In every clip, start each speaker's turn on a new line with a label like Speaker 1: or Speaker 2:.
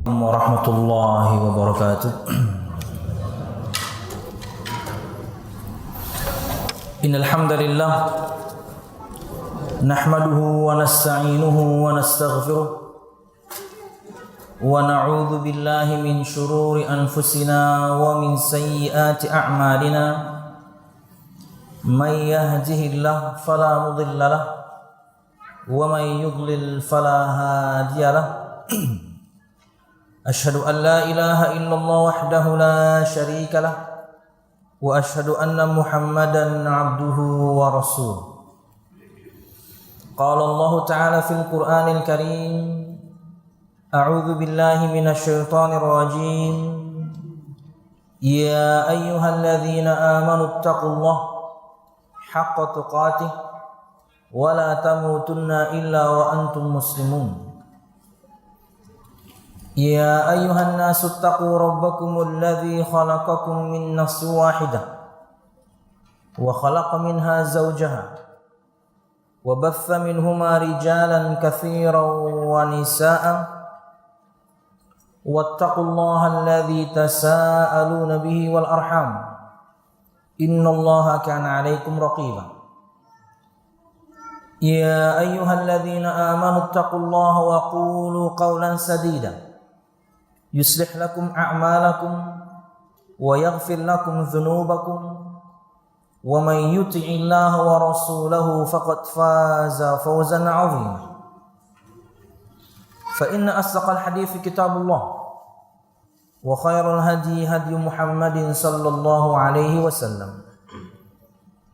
Speaker 1: Warahmatullahi wabarakatuh. Innal hamdalillah nahmaduhu wa nasta'inuhu wa nastaghfiruh wa na'udzu billahi min shururi anfusina wa min sayyiati a'malina. May yahdihillahu fala mudilla lahu wa may yudlil fala hadiya lahu. Asyhadu an la ilaha illallah wahdahu la syarika lah wa asyhadu anna Muhammadan abduhu wa rasuluh. Qala Allah Ta'ala fil Qur'anil Karim, a'udzu billahi minasy syaithanir rajim. Ya ayyuhalladzina amanu taqullaha haqqa tuqatih wa la tamutunna illa wa antum muslimun. Ya ayyuhan nasu taqu rabbakumul ladzi khalaqakum min nafsin wahidah wa khalaqa minha zawjaha wa batha minhuma rijalan katsiran wa nisaa'a wattaqullaha alladzi tasaaluna bihi wal arham innallaha kana 'alaikum raqiba. Ya ayyuhalladzina amanu taqullaha wa qulu qawlan sadida yuslih lakum a'malakum wa yaghfir lakum dhunubakum wa may yuti'illaha wa rasulahu faqad faza fawzan 'azima. Fa inna asdaqal hadithi kitabullah wa khairal hadi hadi Muhammadin sallallahu alaihi wasallam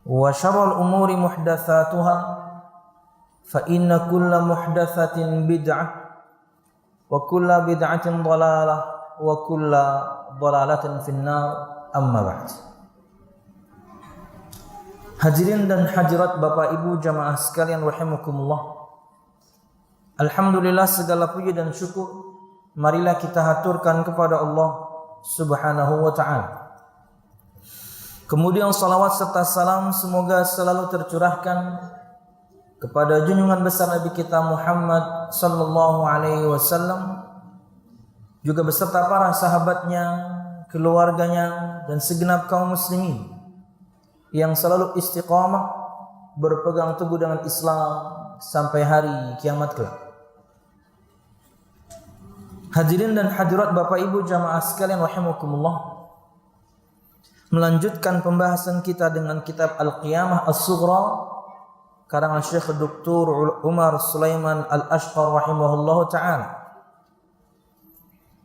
Speaker 1: wa syarrul umuri muhdatsatuha fa inna kulla muhdatsatin bid'ah wa kulla bid'atin dhalalah wa kulla dhalalatin finnar, amma ba'd. Hadirin dan hadirat Bapak Ibu jamaah sekalian rahimakumullah. Alhamdulillah, segala puji dan syukur marilah kita haturkan kepada Allah Subhanahu wa taala. Kemudian salawat serta salam semoga selalu tercurahkan kepada junjungan besar Nabi kita Muhammad sallallahu alaihi wasallam, juga beserta para sahabatnya, keluarganya, dan segenap kaum muslimin yang selalu istiqamah berpegang teguh dengan Islam sampai hari kiamat kelak. Hadirin dan hadirat Bapak Ibu jamaah sekalian rahimakumullah, melanjutkan pembahasan kita dengan kitab Al-Qiyamah As-Sughra karangan Syekh Dr. Umar Sulaiman Al-Ashqar rahimahullahu ta'ala,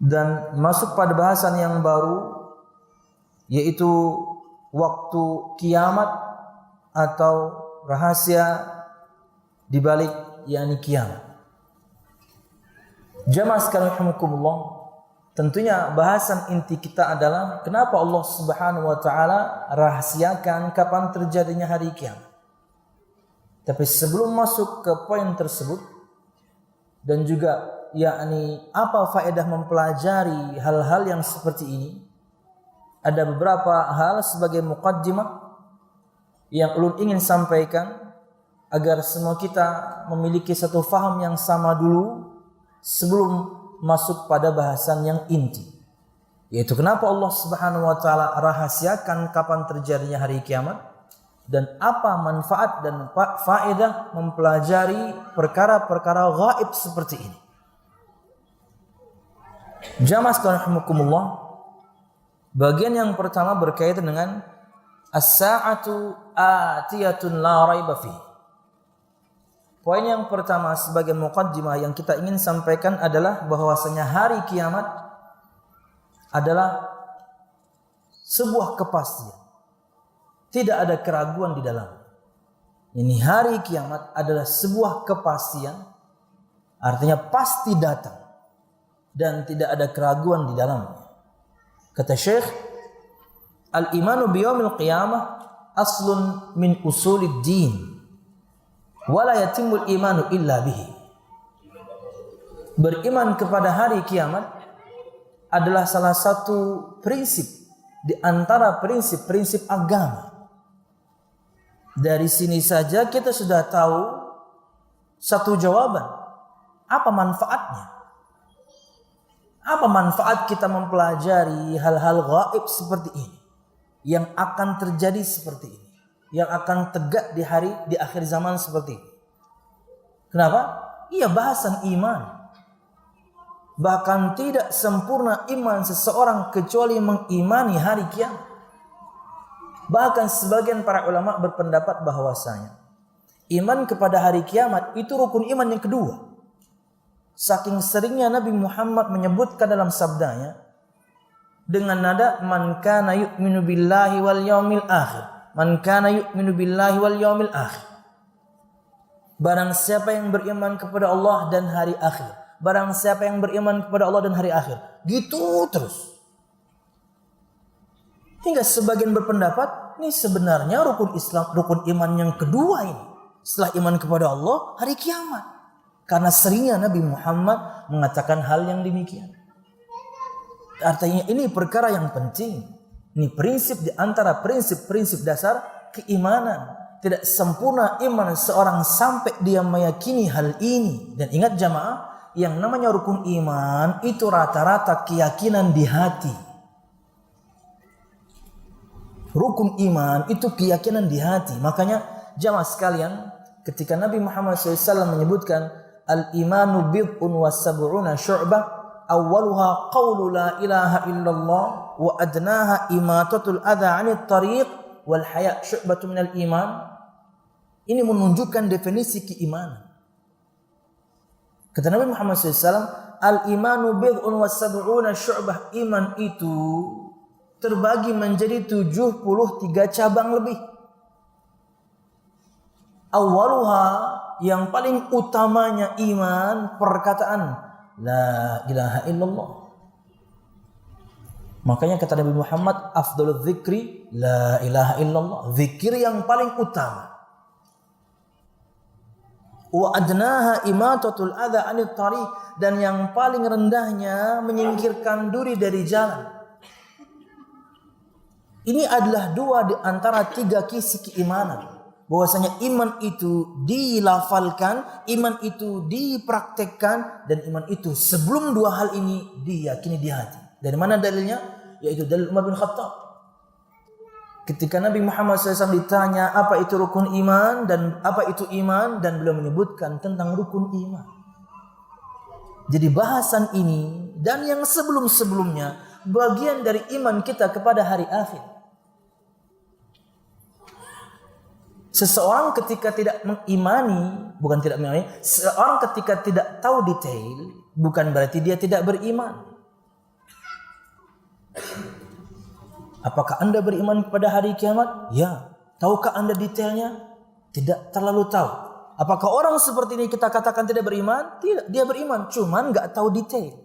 Speaker 1: dan masuk pada bahasan yang baru, yaitu waktu kiamat atau rahasia di balik yakni kiamat. Jamaah sekalian rahimakumullah, tentunya bahasan inti kita adalah kenapa Allah Subhanahu wa taala rahasiakan kapan terjadinya hari kiamat. Tapi sebelum masuk ke poin tersebut, dan juga yakni apa faedah mempelajari hal-hal yang seperti ini, ada beberapa hal sebagai muqaddimah yang ulun ingin sampaikan agar semua kita memiliki satu faham yang sama dulu sebelum masuk pada bahasan yang inti, yaitu kenapa Allah Subhanahu wa taala rahasiakan kapan terjadinya hari kiamat, dan apa manfaat dan faedah mempelajari perkara-perkara gaib seperti ini. Jamaah sekalian rahimakumullah, bagian yang pertama berkaitan dengan as-sa'atu atiyatun la raiba fi. Poin yang pertama sebagai muqaddimah yang kita ingin sampaikan adalah bahwasanya hari kiamat adalah sebuah kepastian. Tidak ada keraguan di dalam. Ini hari kiamat adalah sebuah kepastian, artinya pasti datang dan tidak ada keraguan di dalamnya. Kata Syekh, al-imanu biyaumil qiyamah aslun min usulid din wa la yatimul imanu illa bihi. Beriman kepada hari kiamat adalah salah satu prinsip di antara prinsip-prinsip agama. Dari sini saja kita sudah tahu satu jawaban. Apa manfaatnya? Apa manfaat kita mempelajari hal-hal gaib seperti ini? Yang akan terjadi seperti ini. Yang akan tegak di akhir zaman seperti ini. Kenapa? Iya, bahasan iman. Bahkan tidak sempurna iman seseorang kecuali mengimani hari kiamat. Bahkan sebagian para ulama berpendapat bahwasanya iman kepada hari kiamat itu rukun iman yang kedua. Saking seringnya Nabi Muhammad menyebutkan dalam sabdanya dengan nada man kana yu'minu billahi wal yaumil akhir. Man kana yu'minu billahi wal yaumil akhir. Barang siapa yang beriman kepada Allah dan hari akhir. Barang siapa yang beriman kepada Allah dan hari akhir. Gitu terus. Hingga sebagian berpendapat, ini sebenarnya rukun Islam, rukun iman yang kedua ini. Setelah iman kepada Allah, hari kiamat. Karena seringnya Nabi Muhammad mengatakan hal yang demikian. Artinya ini perkara yang penting. Ini prinsip di antara prinsip-prinsip dasar keimanan. Tidak sempurna iman seorang sampai dia meyakini hal ini. Dan ingat jamaah, yang namanya rukun iman itu rata-rata keyakinan di hati. Rukun iman itu keyakinan di hati. Makanya jamaah sekalian, ketika Nabi Muhammad SAW menyebutkan al-imanu bid'un wa sab'una syu'bah, awwaluha qawlu la ilaha illallah wa adnaha imatatul adha 'anit tariq wal haya' syu'batu minal iman. Ini menunjukkan definisi keimanan. Kata Nabi Muhammad SAW, al-imanu bid'un wa sab'una syu'bah. Iman itu terbagi menjadi 73 cabang lebih. Awaluha, yang paling utamanya iman, perkataan la ilaha illallah. Makanya kata Nabi Muhammad, afdalul dzikri la ilaha illallah. Zikir yang paling utama. Wa adnaha imatatul adha 'anit tariq, dan yang paling rendahnya menyingkirkan duri dari jalan. Ini adalah dua di antara tiga kisi keimanan. Bahwasanya iman itu dilafalkan, iman itu dipraktekkan, dan iman itu sebelum dua hal ini diyakini di hati. Dari mana dalilnya? Yaitu dalil Umar bin Khattab. Ketika Nabi Muhammad SAW ditanya apa itu rukun iman dan apa itu iman, dan beliau menyebutkan tentang rukun iman. Jadi bahasan ini dan yang sebelum-sebelumnya bagian dari iman kita kepada hari akhir. Seseorang ketika tidak mengimani, bukan tidak mengimani, seorang ketika tidak tahu detail, bukan berarti dia tidak beriman. Apakah Anda beriman kepada hari kiamat? Ya. Tahukah Anda detailnya? Tidak terlalu tahu. Apakah orang seperti ini kita katakan tidak beriman? Tidak, dia beriman, cuman nggak tahu detail.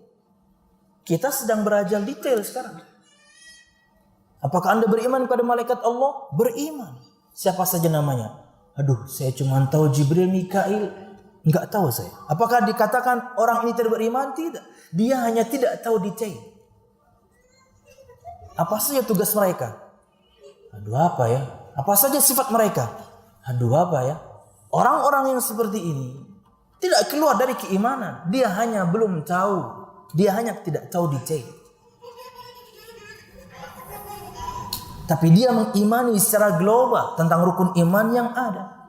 Speaker 1: Kita sedang belajar detail sekarang. Apakah Anda beriman kepada malaikat Allah? Beriman. Siapa saja namanya? Aduh, saya cuma tahu Jibril, Mikail. Nggak tahu saya. Apakah dikatakan orang ini tidak beriman? Tidak. Dia hanya tidak tahu detail. Apa saja tugas mereka? Aduh, apa ya? Apa saja sifat mereka? Aduh, apa ya? Orang-orang yang seperti ini tidak keluar dari keimanan. Dia hanya belum tahu. Dia hanya tidak tahu detail. Tapi dia mengimani secara global tentang rukun iman yang ada.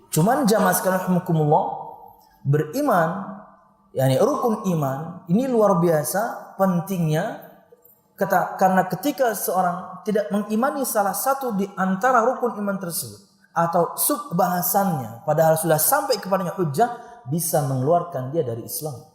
Speaker 1: Cuman jamaah sekalian rahimakumullah, beriman, yakni rukun iman, ini luar biasa pentingnya. Karena ketika seorang tidak mengimani salah satu di antara rukun iman tersebut, atau sub bahasannya, padahal sudah sampai kepadanya hujjah, bisa mengeluarkan dia dari Islam.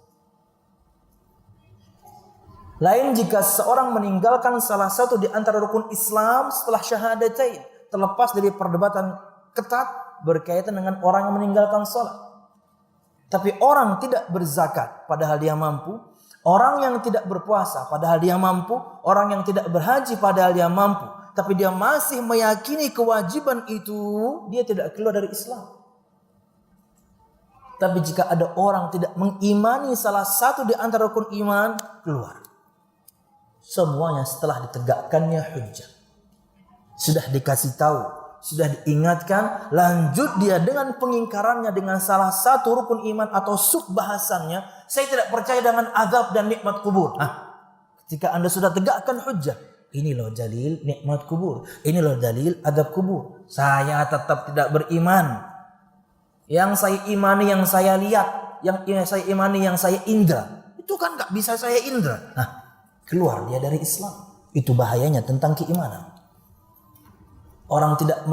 Speaker 1: Lain jika seorang meninggalkan salah satu di antara rukun Islam setelah syahadatain, terlepas dari perdebatan ketat berkaitan dengan orang yang meninggalkan sholat. Tapi orang tidak berzakat padahal dia mampu, orang yang tidak berpuasa padahal dia mampu, orang yang tidak berhaji padahal dia mampu, tapi dia masih meyakini kewajiban itu, dia tidak keluar dari Islam. Tapi jika ada orang tidak mengimani salah satu di antara rukun iman, keluar. Semuanya setelah ditegakkannya hujjah. Sudah dikasih tahu sudah diingatkan, lanjut dia dengan pengingkarannya dengan salah satu rukun iman atau subbahasannya, saya tidak percaya dengan azab dan nikmat kubur. Ketika Anda sudah tegakkan hujjah, ini loh dalil nikmat kubur, ini loh dalil azab kubur, saya tetap tidak beriman. Yang saya imani, yang saya lihat, yang saya imani, yang saya indra, itu kan gak bisa saya indra. Keluar dia dari Islam. Itu bahayanya tentang keimanan. Orang tidak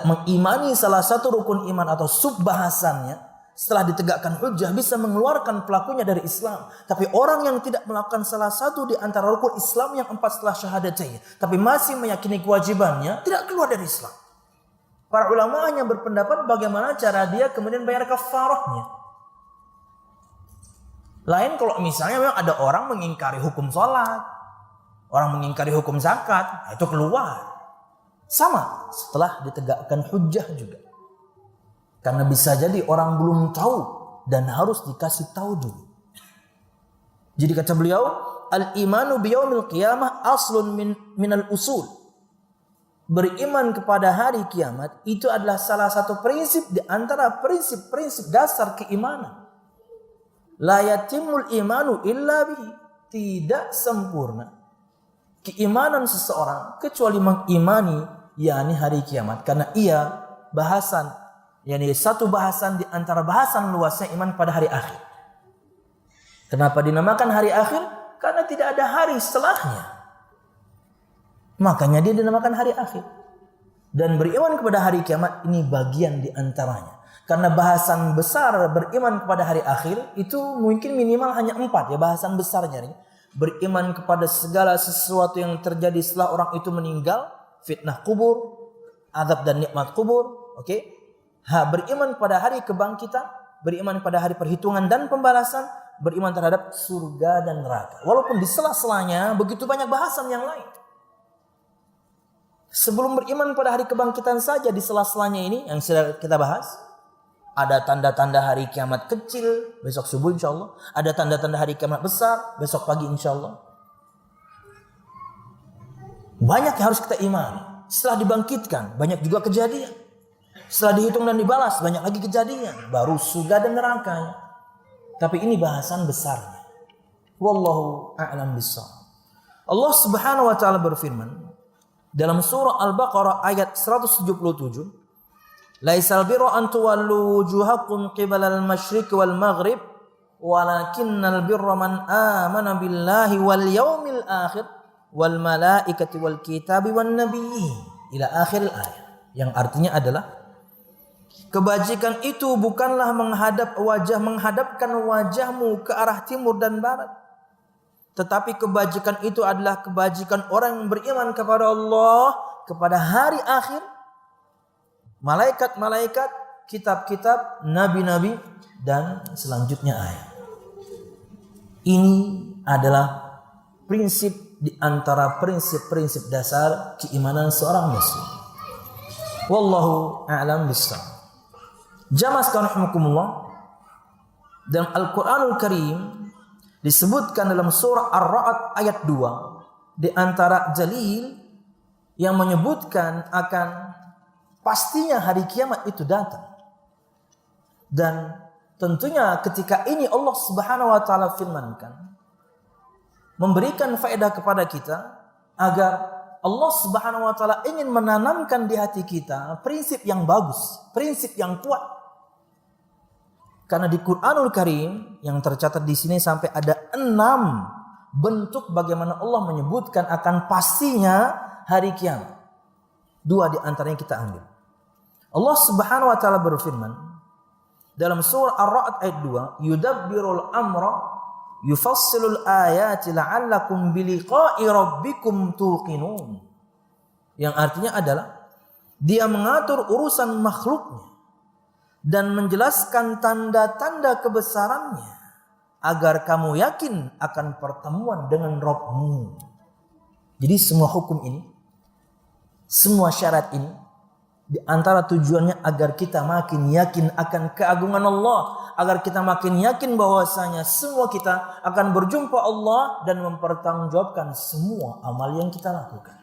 Speaker 1: mengimani salah satu rukun iman atau subbahasannya, setelah ditegakkan hujjah bisa mengeluarkan pelakunya dari Islam. Tapi orang yang tidak melakukan salah satu di antara rukun Islam yang 4 setelah syahadatain, tapi masih meyakini kewajibannya, tidak keluar dari Islam. Para ulama hanya berpendapat bagaimana cara dia kemudian bayar kafarahnya. Lain kalau misalnya memang ada orang mengingkari hukum sholat, orang mengingkari hukum zakat, itu keluar. Sama setelah ditegakkan hujjah juga. Karena bisa jadi orang belum tahu dan harus dikasih tahu dulu. Jadi kata beliau, al-imanu biyaumil qiyamah aslun minal usul. Beriman kepada hari kiamat itu adalah salah satu prinsip di antara prinsip-prinsip dasar keimanan. La yatimul imanu illa bihi. Tidak sempurna keimanan seseorang kecuali mengimani yakni hari kiamat, karena ia bahasan, yakni satu bahasan di antara bahasan luasnya iman pada hari akhir. Kenapa dinamakan hari akhir? Karena tidak ada hari setelahnya. Makanya dia dinamakan hari akhir. Dan beriman kepada hari kiamat ini bagian di antaranya. Karena bahasan besar beriman kepada hari akhir itu mungkin minimal hanya 4 ya bahasan besarnya. Beriman kepada segala sesuatu yang terjadi setelah orang itu meninggal, fitnah kubur, azab dan nikmat kubur, oke? Beriman pada hari kebangkitan, beriman pada hari perhitungan dan pembalasan, beriman terhadap surga dan neraka. Walaupun di sela-selanya begitu banyak bahasan yang lain. Sebelum beriman pada hari kebangkitan saja di sela-selanya ini yang sudah kita bahas, ada tanda-tanda hari kiamat kecil besok subuh insyaallah, ada tanda-tanda hari kiamat besar besok pagi insyaallah. Banyak yang harus kita imani. Setelah dibangkitkan, banyak juga kejadian. Setelah dihitung dan dibalas, banyak lagi kejadian. Baru surga dan nerakanya. Tapi ini bahasan besarnya. Wallahu a'lam bishawab. Allah Subhanahu wa taala berfirman dalam surah Al-Baqarah ayat 177, "Laisal birra an tuwallu wujuhakum qibalal masyriq wal maghrib, walakinnal birra man amana billahi wal yaumil akhir wal malaikati wal kitabi wan nabiyyin," ila akhir ayat. Yang artinya adalah kebajikan itu bukanlah menghadapkan wajahmu ke arah timur dan barat, tetapi kebajikan itu adalah kebajikan orang yang beriman kepada Allah, kepada hari akhir, malaikat-malaikat, kitab-kitab, nabi-nabi dan selanjutnya ayat. Ini adalah prinsip di antara prinsip-prinsip dasar keimanan seorang muslim. Wallahu a'lam bishawab. Jamaah sekalian rahimakumullah, dalam Al-Qur'anul Karim disebutkan dalam surah Ar-Ra'd ayat 2 di antara dalil yang menyebutkan akan pastinya hari kiamat itu datang. Dan tentunya ketika ini Allah Subhanahu wa taala firmankan, memberikan faedah kepada kita agar Allah Subhanahu wa taala ingin menanamkan di hati kita prinsip yang bagus, prinsip yang kuat. Karena di Qur'anul Karim yang tercatat di sini sampai ada 6 bentuk bagaimana Allah menyebutkan akan pastinya hari kiamat. 2 di antaranya kita ambil. Allah Subhanahu wa taala berfirman dalam surah Ar-Ra'd ayat 2, "Yudabbirul amra yufassilul ayati la'allakum biliqa'i rabbikum tuqinun." Yang artinya adalah dia mengatur urusan makhluknya dan menjelaskan tanda-tanda kebesarannya agar kamu yakin akan pertemuan dengan Rabbmu. Jadi semua hukum ini, semua syarat ini di antara tujuannya agar kita makin yakin akan keagungan Allah, agar kita makin yakin bahwasanya semua kita akan berjumpa Allah dan mempertanggungjawabkan semua amal yang kita lakukan.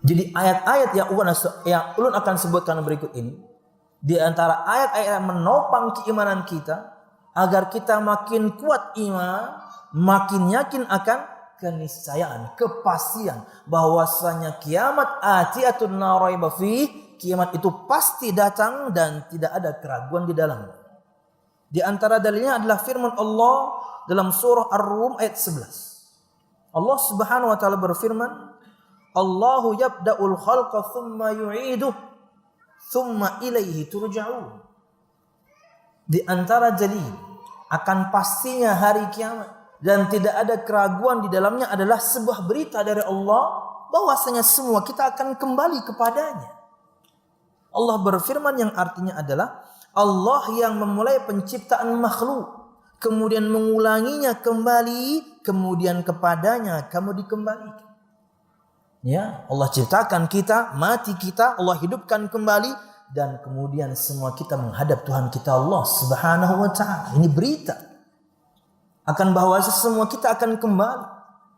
Speaker 1: Jadi ayat-ayat yang ulun akan sebutkan berikut ini, di antara ayat-ayat yang menopang keimanan kita, agar kita makin kuat iman, makin yakin akan keniscayaan, kepastian bahwasanya kiamat atiyatun la raiba fih, kiamat itu pasti datang dan tidak ada keraguan di dalamnya. Di antara dalilnya adalah firman Allah dalam surah Ar-Rum ayat 11. Allah Subhanahu wa taala berfirman, Allahu yabda'ul khalqa thumma yu'iduh thumma ilaihi turja'un. Di antara dalil akan pastinya hari kiamat dan tidak ada keraguan di dalamnya adalah sebuah berita dari Allah bahwasanya semua kita akan kembali kepadanya. Allah berfirman yang artinya adalah Allah yang memulai penciptaan makhluk, kemudian mengulanginya kembali, kemudian kepadanya kamu dikembalikan. Ya, Allah ciptakan kita, mati kita, Allah hidupkan kembali, dan kemudian semua kita menghadap Tuhan kita Allah Subhanahu wa taala. Ini berita akan bahwa semua kita akan kembali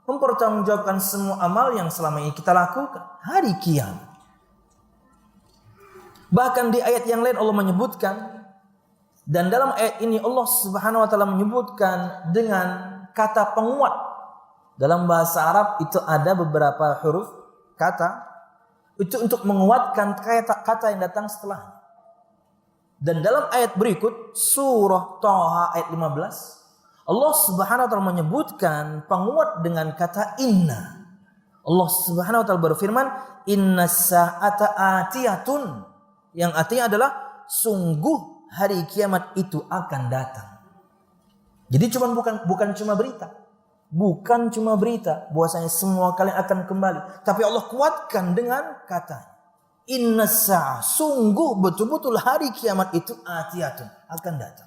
Speaker 1: mempertanggungjawabkan semua amal yang selama ini kita lakukan hari kiamat. Bahkan di ayat yang lain Allah menyebutkan, dan dalam ayat ini Allah Subhanahu wa taala menyebutkan dengan kata penguat. Dalam bahasa Arab itu ada beberapa huruf kata itu untuk menguatkan kata yang datang setelahnya. Dan dalam ayat berikut surah Thaha ayat 15, Allah Subhanahu wa taala menyebutkan penguat dengan kata inna. Allah Subhanahu wa taala berfirman, "Inna sa'ata atiyatun." Yang artinya adalah sungguh hari kiamat itu akan datang. Jadi bukan cuma berita. Bukan cuma berita bahwasanya semua kalian akan kembali, tapi Allah kuatkan dengan kata inna sa'ah, sungguh betul-betul hari kiamat itu atiyatun, akan datang.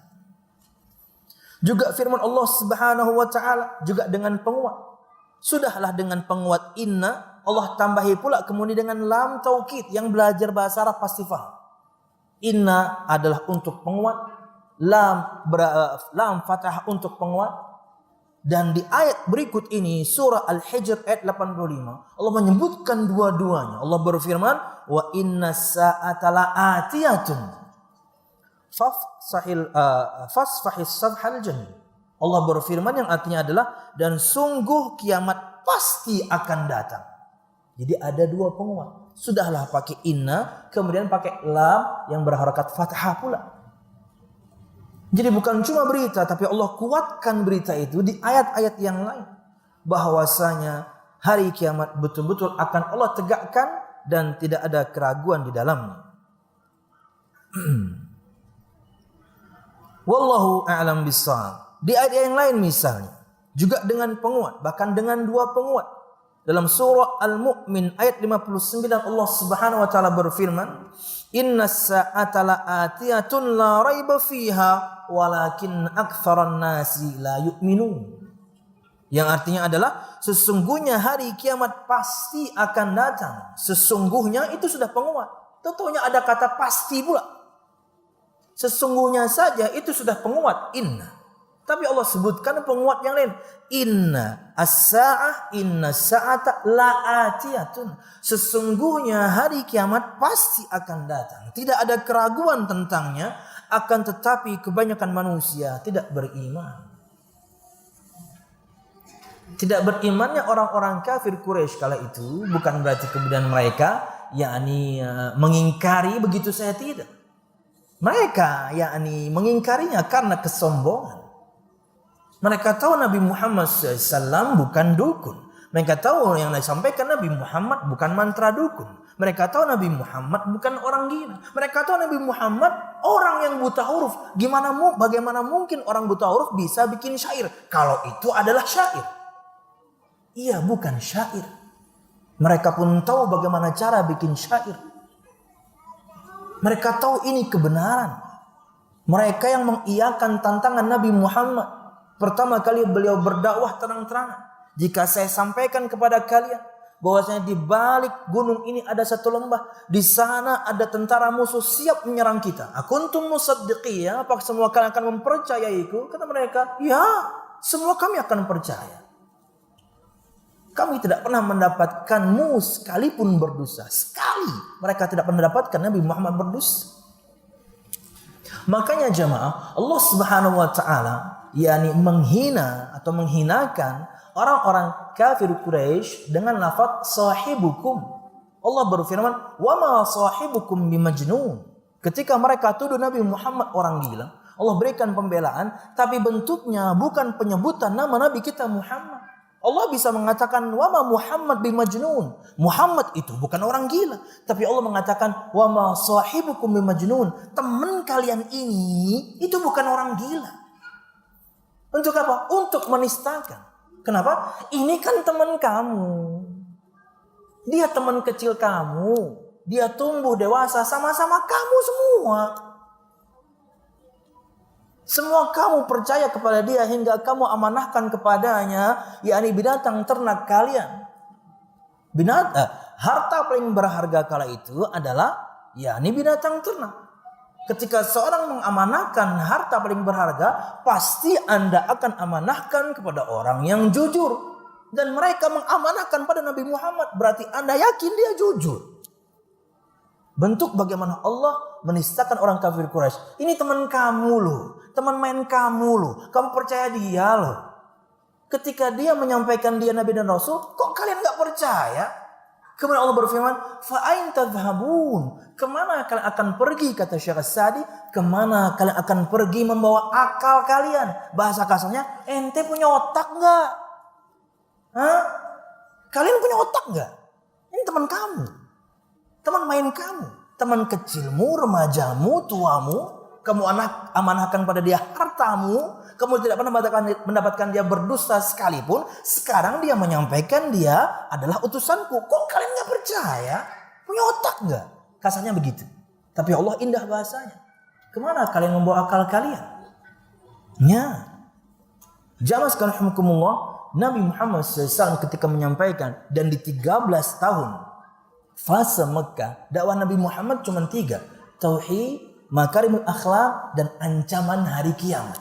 Speaker 1: Juga firman Allah Subhanahu wa taala juga dengan penguat. Sudahlah dengan penguat inna, Allah tambahi pula kemudian dengan lam taukid, yang belajar bahasa Arab pasti paham. Inna adalah untuk penguat, lam fathah untuk penguat. Dan di ayat berikut ini surah Al-Hijr ayat 85 Allah menyebutkan dua-duanya. Allah berfirman, wa inna sa'ata la'atiyatun fasfahis safhal jamil. Allah berfirman yang artinya adalah dan sungguh kiamat pasti akan datang. Jadi ada dua penguat. Sudahlah pakai inna, kemudian pakai lam yang berharakat fathah pula. Jadi bukan cuma berita, tapi Allah kuatkan berita itu di ayat-ayat yang lain. Bahwasanya hari kiamat betul-betul akan Allah tegakkan dan tidak ada keraguan di dalamnya. Wallahu a'lam bishawab. Di ayat yang lain misalnya, juga dengan penguat, bahkan dengan dua penguat. Dalam surah Al-Mu'min ayat 59 Allah Subhanahu wa taala berfirman, "Inna sa'ata la'atiyatun la raiba fiha walakin aktsaran nasi la yu'minun." Yang artinya adalah sesungguhnya hari kiamat pasti akan datang. Sesungguhnya itu sudah penguat. Tentunya ada kata pasti pula. Sesungguhnya saja itu sudah penguat inna. Tapi Allah sebutkan penguat yang lain. Inna as-sa'ah inna sa'ata la'atiyatun. Sesungguhnya hari kiamat pasti akan datang. Tidak ada keraguan tentangnya. Akan tetapi kebanyakan manusia tidak beriman. Tidak berimannya orang-orang kafir Quraisy kala itu bukan berarti kemudian mereka mengingkari begitu saja, tidak. Mereka mengingkarinya karena kesombongan. Mereka tahu Nabi Muhammad SAW bukan dukun. Mereka tahu yang disampaikan Nabi Muhammad bukan mantra dukun. Mereka tahu Nabi Muhammad bukan orang gila. Mereka tahu Nabi Muhammad orang yang buta huruf. Bagaimana mungkin orang buta huruf bisa bikin syair? Kalau itu adalah syair. Iya, bukan syair. Mereka pun tahu bagaimana cara bikin syair. Mereka tahu ini kebenaran. Mereka yang mengiyakan tantangan Nabi Muhammad. Pertama kali beliau berdakwah terang-terangan. Jika saya sampaikan kepada kalian bahwasanya di balik gunung ini ada satu lembah, di sana ada tentara musuh siap menyerang kita. Akuntum musaddiqiyya, apakah semua kalian akan mempercayaiku? Kata mereka, ya, semua kami akan percaya. kami tidak pernah mendapatkanmu sekalipun berdosa. Sekali mereka tidak pernah mendapatkan Nabi Muhammad berdosa. Makanya jamaah, Allah Subhanahu wa taala yakni menghina atau menghinakan orang-orang kafir Quraisy dengan lafaz sahibukum. Allah berfirman, "Wa ma sahibukum bimajnun." Ketika mereka tuduh Nabi Muhammad orang gila, Allah berikan pembelaan, tapi bentuknya bukan penyebutan nama Nabi kita Muhammad. Allah bisa mengatakan wa ma Muhammad bimajnun. Muhammad itu bukan orang gila, tapi Allah mengatakan wa ma sahibukum bimajnun. Teman kalian ini itu bukan orang gila. Untuk apa? Untuk menistakan. Kenapa? Ini kan teman kamu. Dia teman kecil kamu. Dia tumbuh dewasa sama-sama kamu semua. Semua kamu percaya kepada dia hingga kamu amanahkan kepadanya, yakni binatang ternak kalian. Harta paling berharga kala itu adalah yakni binatang ternak. Ketika seorang mengamanahkan harta paling berharga, pasti Anda akan amanahkan kepada orang yang jujur. Dan mereka mengamanahkan pada Nabi Muhammad, berarti Anda yakin dia jujur. Bentuk bagaimana Allah menistakan orang kafir Quraisy. Ini teman kamu loh. Teman main kamu loh. Kamu percaya dia loh. Ketika dia menyampaikan dia Nabi dan Rasul, kok kalian gak percaya? Kemudian Allah berfirman, fa'ain tadhhabun. Kemana kalian akan pergi, kata Syekh As-Sa'di. Kemana kalian akan pergi membawa akal kalian? Bahasa kasarnya, ente punya otak gak? Hah? Kalian punya otak gak? Ini teman kamu. Teman main kamu. Teman kecilmu, remajamu, tuamu. Kamu amanahkan pada dia hartamu. Kamu tidak pernah mendapatkan dia berdusta sekalipun. Sekarang dia menyampaikan dia adalah utusanku. Kok kalian gak percaya? Punya otak gak? Kasarnya begitu. Tapi Allah indah bahasanya. Kemana kalian membawa akal kalian? Ya. Jamaah sekalian rahimakumullah, Nabi Muhammad SAW ketika menyampaikan, dan di 13 tahun fase Mekah, dakwah Nabi Muhammad cuma 3. Tauhid, makarimul akhlak, dan ancaman hari kiamat.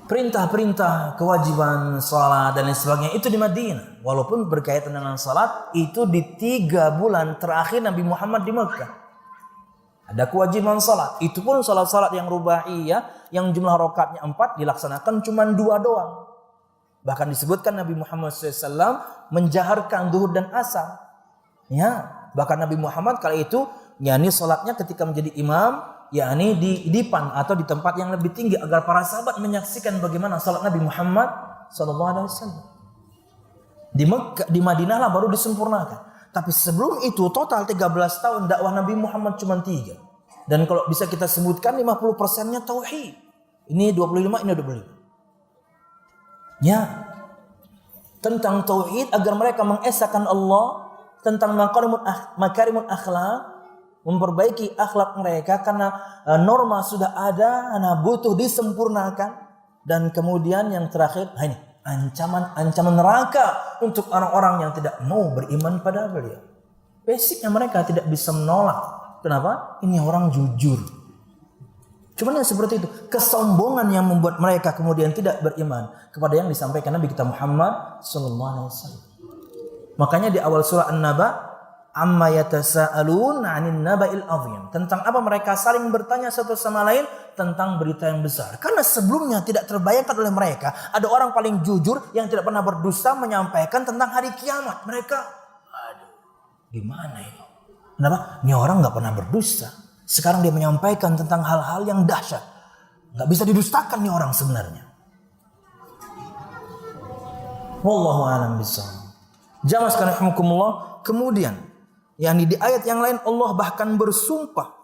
Speaker 1: Perintah-perintah, kewajiban salat dan lain sebagainya itu di Madinah. Walaupun berkaitan dengan salat, itu di 3 bulan terakhir Nabi Muhammad di Mekah. Ada kewajiban salat. Itu pun salat-salat yang rubaiyah, yang jumlah rakaatnya 4 dilaksanakan cuma 2 doang. Bahkan disebutkan Nabi Muhammad SAW menjaharkan zuhur dan asar. Ya, bahkan Nabi Muhammad kala itu, yakni salatnya ketika menjadi imam, yakni di dipan atau di tempat yang lebih tinggi agar para sahabat menyaksikan bagaimana salat Nabi Muhammad SAW. Di Mekah, di Madinah lah baru disempurnakan. Tapi sebelum itu total 13 tahun dakwah Nabi Muhammad cuma 3. Dan kalau bisa kita sebutkan 50%-nya tauhid. Ini 25, ini 25. Ya, tentang tauhid agar mereka mengesahkan Allah, tentang makarimul akhlak, memperbaiki akhlak mereka karena norma sudah ada, butuh disempurnakan. Dan kemudian yang terakhir, ini ancaman neraka untuk orang-orang yang tidak mau beriman pada beliau. Basicnya mereka tidak bisa menolak. Kenapa? Ini orang jujur. Cuman yang seperti itu, kesombongan yang membuat mereka kemudian tidak beriman kepada yang disampaikan Nabi kita Muhammad SAW. Makanya di awal surah An-Naba, amma yatasaalun 'anil naba'il 'azim. Tentang apa mereka saling bertanya satu sama lain? Tentang berita yang besar. Karena sebelumnya tidak terbayangkan oleh mereka ada orang paling jujur yang tidak pernah berdusta menyampaikan tentang hari kiamat. Mereka, aduh, gimana ini? Kenapa? Ini orang gak pernah berdusta. Sekarang dia menyampaikan tentang hal-hal yang dahsyat. Gak bisa didustakan nih orang sebenarnya. Wallahu a'lam bishawab. Jamaah sekalian rahimakumullah. Kemudian, yakni di ayat yang lain Allah bahkan bersumpah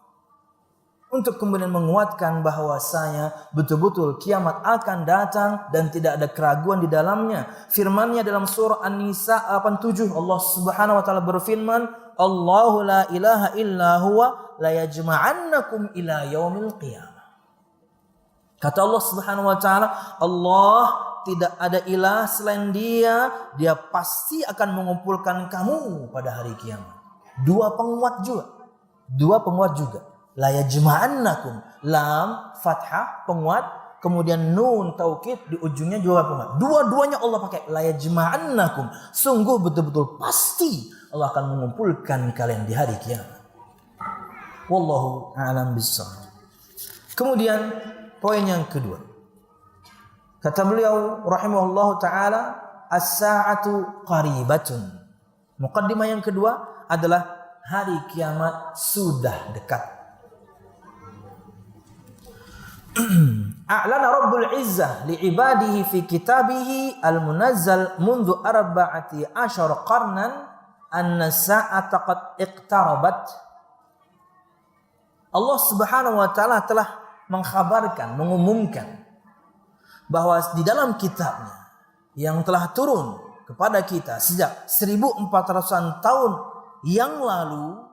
Speaker 1: untuk kemudian menguatkan bahwasanya betul-betul kiamat akan datang dan tidak ada keraguan di dalamnya. Firman-Nya dalam surah An-Nisa 87, Allah Subhanahu wa taala berfirman, Allahu la ilaha illa huwa la yajma'annakum ila yaumil qiyamah. Kata Allah Subhanahu wa taala, Allah tidak ada ilah selain Dia, Dia pasti akan mengumpulkan kamu pada hari kiamat. Dua penguat juga. La yajma'annakum, lam fathah penguat, kemudian nun taukid di ujungnya juga apa? Dua-duanya Allah pakai la yajma'annakum. Sungguh betul-betul pasti Allah akan mengumpulkan kalian di hari kiamat. Wallahu a'lam bishawab. Kemudian poin yang kedua. Kata beliau rahimahullahu taala, as-sa'atu qaribatun. Muqaddimah yang kedua adalah hari kiamat sudah dekat. A'lana Rabbul Izzah li'ibadihi fi kitabihi al-munazzal mundu arba'ati asyara qarnan anna sa'ata qad iqtarabat. Allah Subhanahu wa taala telah mengkhabarkan, mengumumkan bahwa di dalam kitabnya yang telah turun kepada kita sejak 1400-an tahun yang lalu,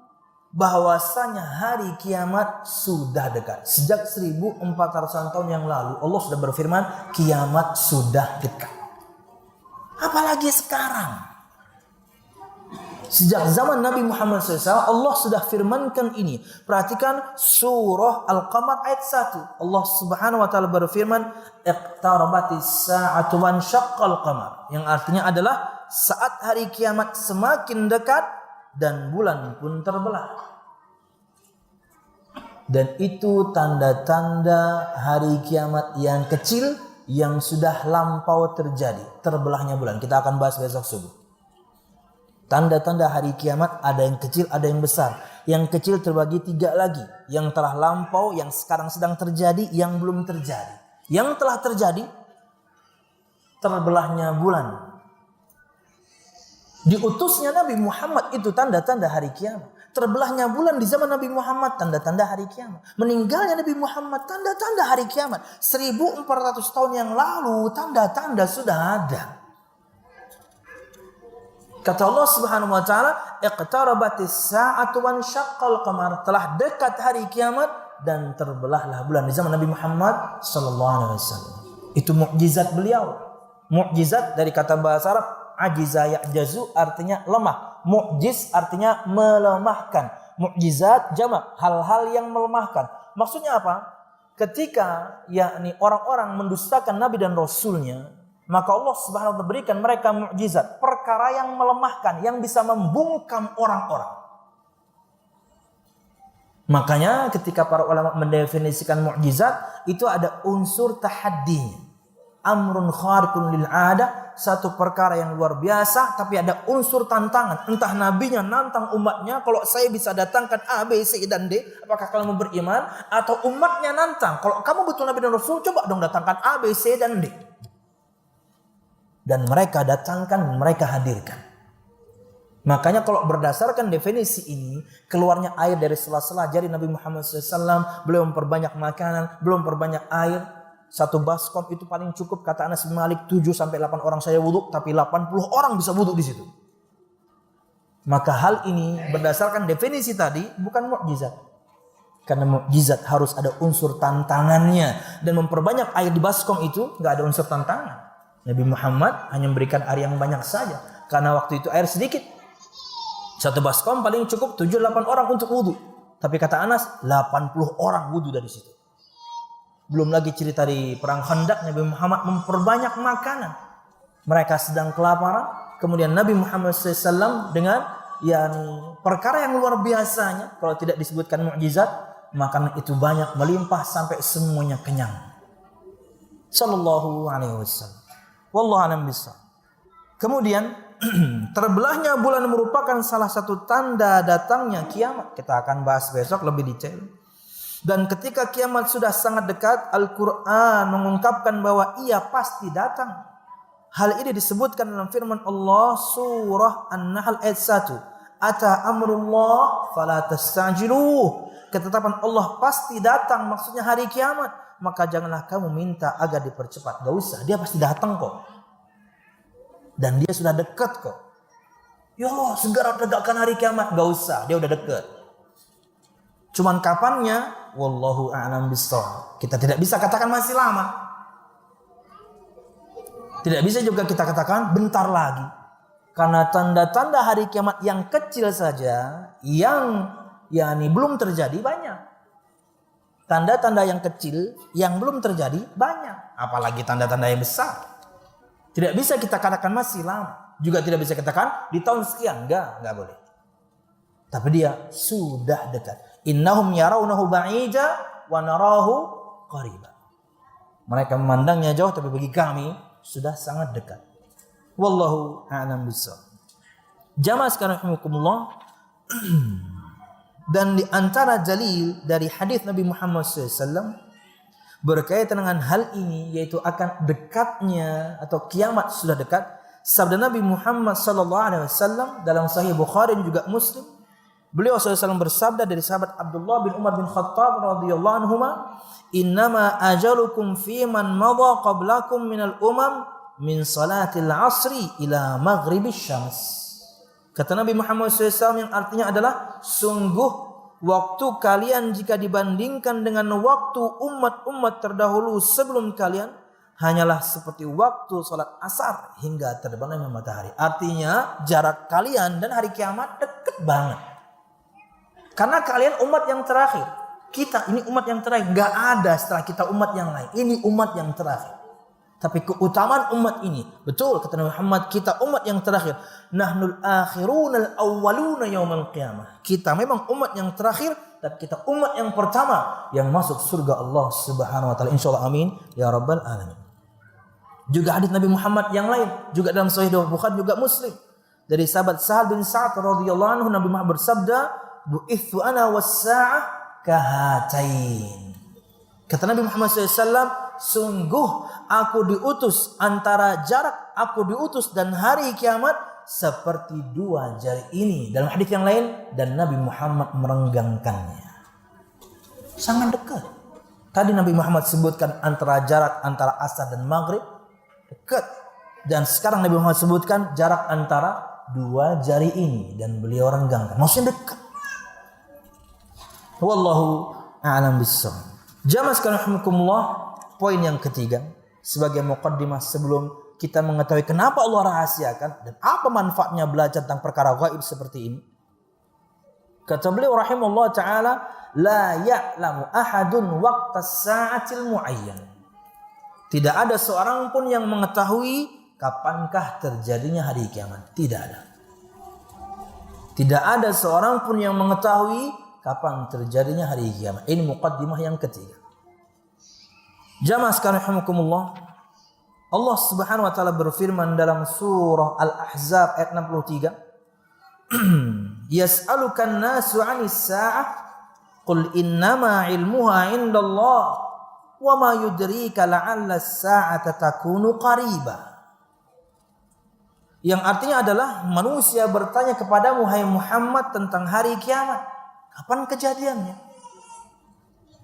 Speaker 1: bahwasanya hari kiamat sudah dekat. Sejak 1400 tahun yang lalu Allah sudah berfirman kiamat sudah dekat. Apalagi sekarang. Sejak zaman Nabi Muhammad SAW Allah sudah firmankan ini. Perhatikan surah Al-Qamar ayat 1. Allah Subhanahu wa taala berfirman iqtarabatis sa'atu wan syaqqal qamar. Yang artinya adalah saat hari kiamat semakin dekat dan bulan pun terbelah. Dan itu tanda-tanda hari kiamat yang kecil yang sudah lampau terjadi. Terbelahnya bulan. Kita akan bahas besok subuh. Tanda-tanda hari kiamat ada yang kecil, ada yang besar. Yang kecil terbagi 3 lagi. Yang telah lampau, yang sekarang sedang terjadi, yang belum terjadi. Yang telah terjadi, terbelahnya bulan. Diutusnya Nabi Muhammad itu tanda-tanda hari kiamat. Terbelahnya bulan di zaman Nabi Muhammad tanda-tanda hari kiamat. Meninggalnya Nabi Muhammad tanda-tanda hari kiamat. 1400 tahun yang lalu tanda-tanda sudah ada. Kata Allah Subhanahu wa taala, iqtarabatis sa'atu wan syaqqal qamar. Telah dekat hari kiamat dan terbelahlah bulan di zaman Nabi Muhammad sallallahu alaihi wasallam. Itu mukjizat beliau. Mukjizat dari kata bahasa Arab ajiza ya'jazu artinya lemah. Mu'jiz artinya melemahkan. Mukjizat jamak, hal-hal yang melemahkan. Maksudnya apa? Ketika yakni orang-orang mendustakan Nabi dan Rasulnya, maka Allah Subhanahu wa taala berikan mereka mukjizat, perkara yang melemahkan, yang bisa membungkam orang-orang. Makanya ketika para ulama mendefinisikan mukjizat, itu ada unsur tahaddinya. Amrun khariqun lil 'ada, satu perkara yang luar biasa tapi ada unsur tantangan. Entah nabinya nantang umatnya, kalau saya bisa datangkan A, B, C dan D, apakah kalian beriman? Atau umatnya nantang, kalau kamu betul nabi dan rasul, coba dong datangkan A, B, C dan D. Dan mereka datangkan, mereka hadirkan. Makanya kalau berdasarkan definisi ini, keluarnya air dari sela-sela jari Nabi Muhammad SAW, belum memperbanyak makanan, belum memperbanyak air. Satu baskom itu paling cukup, kata Anas bin Malik, 7-8 orang saya wudhu, tapi 80 orang bisa wudhu di situ. Maka hal ini berdasarkan definisi tadi bukan mukjizat. Karena mukjizat harus ada unsur tantangannya, dan memperbanyak air di baskom itu nggak ada unsur tantangan. Nabi Muhammad hanya memberikan air yang banyak saja, karena waktu itu air sedikit. Satu baskom paling cukup 7-8 orang untuk wudhu. Tapi kata Anas 80 orang wudhu dari situ. Belum lagi cerita di perang Khandaq, Nabi Muhammad memperbanyak makanan. Mereka sedang kelaparan, kemudian Nabi Muhammad SAW dengan perkara yang luar biasanya, kalau tidak disebutkan mukjizat, makanan itu banyak melimpah sampai semuanya kenyang. Sallallahu alaihi wasallam. Wallahu a'lam bishawab. Kemudian terbelahnya bulan merupakan salah satu tanda datangnya kiamat. Kita akan bahas besok lebih detail. Dan ketika kiamat sudah sangat dekat, Al-Quran mengungkapkan bahwa ia pasti datang. Hal ini disebutkan dalam firman Allah surah An-Nahl ayat 1. Ata amrullah fala tastajiluh. Ketetapan Allah pasti datang, maksudnya hari kiamat. Maka janganlah kamu minta agar dipercepat. Gak usah, dia pasti datang kok. Dan dia sudah dekat kok. Ya Allah, segera tegakkan hari kiamat. Gak usah, dia udah dekat. Cuman kapannya, wallahu a'lam bishawab. Kita tidak bisa katakan masih lama. Tidak bisa juga kita katakan bentar lagi. Karena tanda-tanda hari kiamat yang kecil saja, yang belum terjadi banyak. Tanda-tanda yang kecil yang belum terjadi banyak, apalagi tanda-tanda yang besar. Tidak bisa kita katakan masih lama, juga tidak bisa katakan di tahun sekian, enggak boleh. Tapi dia sudah dekat. Innahum yarawnahu ba'ida wa narahu qariba. Mereka memandangnya jauh, tapi bagi kami sudah sangat dekat. Wallahu a'lam bishawab. Jamaah sekalian rahimakumullah. Dan di antara dalil dari hadis Nabi Muhammad SAW berkaitan dengan hal ini, yaitu akan dekatnya atau kiamat sudah dekat. Sabda Nabi Muhammad SAW dalam Sahih Bukhari dan juga Muslim. Beliau SAW bersabda dari sahabat Abdullah bin Umar bin Khattab radhiyallahu anhuma, "Innama ajalukum fi man madha qablakum minal umam min salatil asri ila maghribis syams." Kata Nabi Muhammad SAW yang artinya adalah, sungguh waktu kalian jika dibandingkan dengan waktu umat-umat terdahulu sebelum kalian hanyalah seperti waktu salat asar hingga terbenamnya matahari. Artinya jarak kalian dan hari kiamat dekat banget. Karena kalian umat yang terakhir. Kita ini umat yang terakhir. Gak ada setelah kita umat yang lain. Ini umat yang terakhir. Tapi keutamaan umat ini, betul kata Nabi Muhammad, kita umat yang terakhir. Nahnul akhirunal awwaluna yaumal qiyamah. Kita memang umat yang terakhir, tapi kita umat yang pertama yang masuk surga Allah Subhanahu wa taala. Insyaallah amin ya rabbal alamin. Juga hadis Nabi Muhammad yang lain, juga dalam Sahih Bukhari juga Muslim. Dari sahabat Sahal bin Sa'ad radhiyallahu anhu, Nabi Muhammad bersabda, "Bu'ithu ana was-sa'ah kahatain." Kata Nabi Muhammad SAW, sungguh aku diutus antara jarak aku diutus dan hari kiamat seperti dua jari ini. Dalam hadis yang lain, dan Nabi Muhammad merenggangkannya. Sangat dekat. Tadi Nabi Muhammad sebutkan antara jarak antara asar dan maghrib dekat. Dan sekarang Nabi Muhammad sebutkan jarak antara dua jari ini dan beliau renggangkan. Maksudnya dekat. Wallahu a'lam bishawab. Jamaah sekalian rahimakumullah, poin yang ketiga sebagai muqaddimah sebelum kita mengetahui kenapa Allah rahasiakan dan apa manfaatnya belajar tentang perkara gaib seperti ini. Kata beliau rahimahullah taala, la ya'lamu ahadun waqtas sa'atil muayyan. Tidak ada seorang pun yang mengetahui kapankah terjadinya hari kiamat. Tidak ada. Tidak ada seorang pun yang mengetahui kapan terjadinya hari kiamat. Ini muqaddimah yang ketiga. Jamaah sekalian rahimakumullah, Allah Subhanahu wa taala berfirman dalam surah Al-Ahzab ayat 63, "Yas'alukan nasu 'anis sa'ah qul innama 'ilmuha 'indallah wa ma yudrika la'alla as-sa'ata takunu qariba." Yang artinya adalah manusia bertanya kepadamu hai Muhammad tentang hari kiamat. Kapan kejadiannya?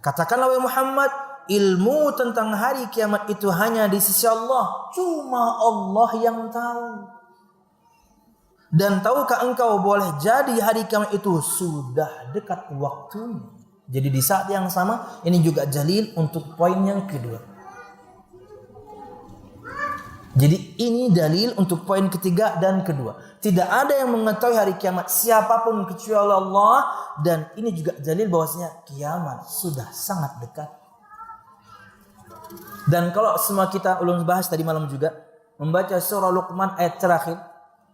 Speaker 1: Katakanlah wahai Muhammad, ilmu tentang hari kiamat itu hanya di sisi Allah. Cuma Allah yang tahu. Dan tahukah engkau boleh jadi hari kiamat itu sudah dekat waktunya. Jadi di saat yang sama, ini juga dalil untuk poin yang kedua. Jadi ini dalil untuk poin ketiga dan kedua. Tidak ada yang mengetahui hari kiamat siapapun kecuali Allah. Dan ini juga dalil bahwasanya kiamat sudah sangat dekat. Dan kalau semua kita ulun bahas tadi malam juga, membaca surah Luqman ayat terakhir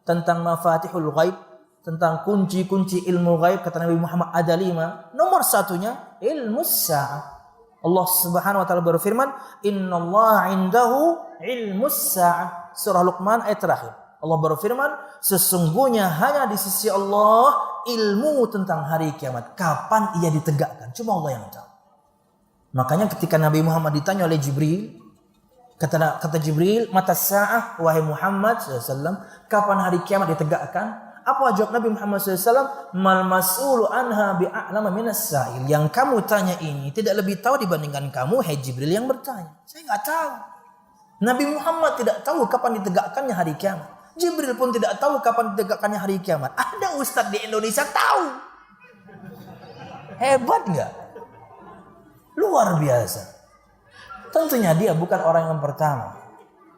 Speaker 1: tentang mafatihul ghaib, tentang kunci-kunci ilmu ghaib, kata Nabi Muhammad ada 5. Nomor satunya ilmu sa'ah. Allah Subhanahu wa taala berfirman, "Innallaha 'indahu ilmus sa'ah." Surah Luqman ayat terakhir. Allah berfirman, sesungguhnya hanya di sisi Allah ilmu tentang hari kiamat. Kapan ia ditegakkan? Cuma Allah yang tahu. Makanya ketika Nabi Muhammad ditanya oleh Jibril, kata Jibril, "Mata sa'ah wahai Muhammad SAW, kapan hari kiamat ditegakkan?" Apa jawab Nabi Muhammad SAW? "Mal mas'ulu anha bi'a'lama minas sa'il." Yang kamu tanya ini tidak lebih tahu dibandingkan kamu, hai Jibril yang bertanya. Saya enggak tahu. Nabi Muhammad tidak tahu kapan ditegakkannya hari kiamat. Jibril pun tidak tahu kapan ditegakkannya hari kiamat. Ada ustadz di Indonesia tahu. Hebat enggak? Luar biasa. Tentunya dia bukan orang yang pertama.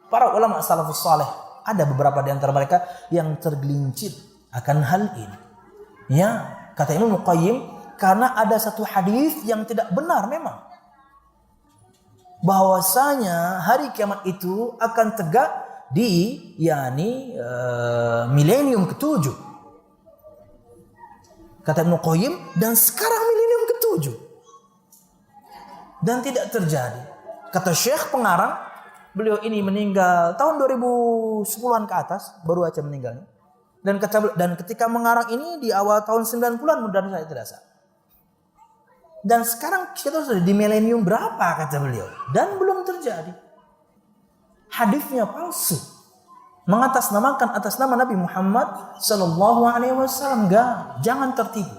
Speaker 1: Para ulama salafus saleh, ada beberapa di antara mereka yang tergelincir akan hal ini. Ya, kata Imam Qayyim, karena ada satu hadis yang tidak benar memang. Bahwasanya hari kiamat itu akan tegak di milenium ke-7. Kata Ibnu Qayyim, dan sekarang milenium ke-7. Dan tidak terjadi. Kata Syekh pengarang, beliau ini meninggal tahun 2010-an ke atas, baru aja meninggalnya. Dan ketika mengarang ini di awal tahun 90-an mudah saya tidak salah. Dan sekarang kita sudah di milenium berapa kata beliau, dan belum terjadi. Hadisnya palsu, mengatasnamakan atas nama Nabi Muhammad sallallahu alaihi wasallam. Jangan tertipu.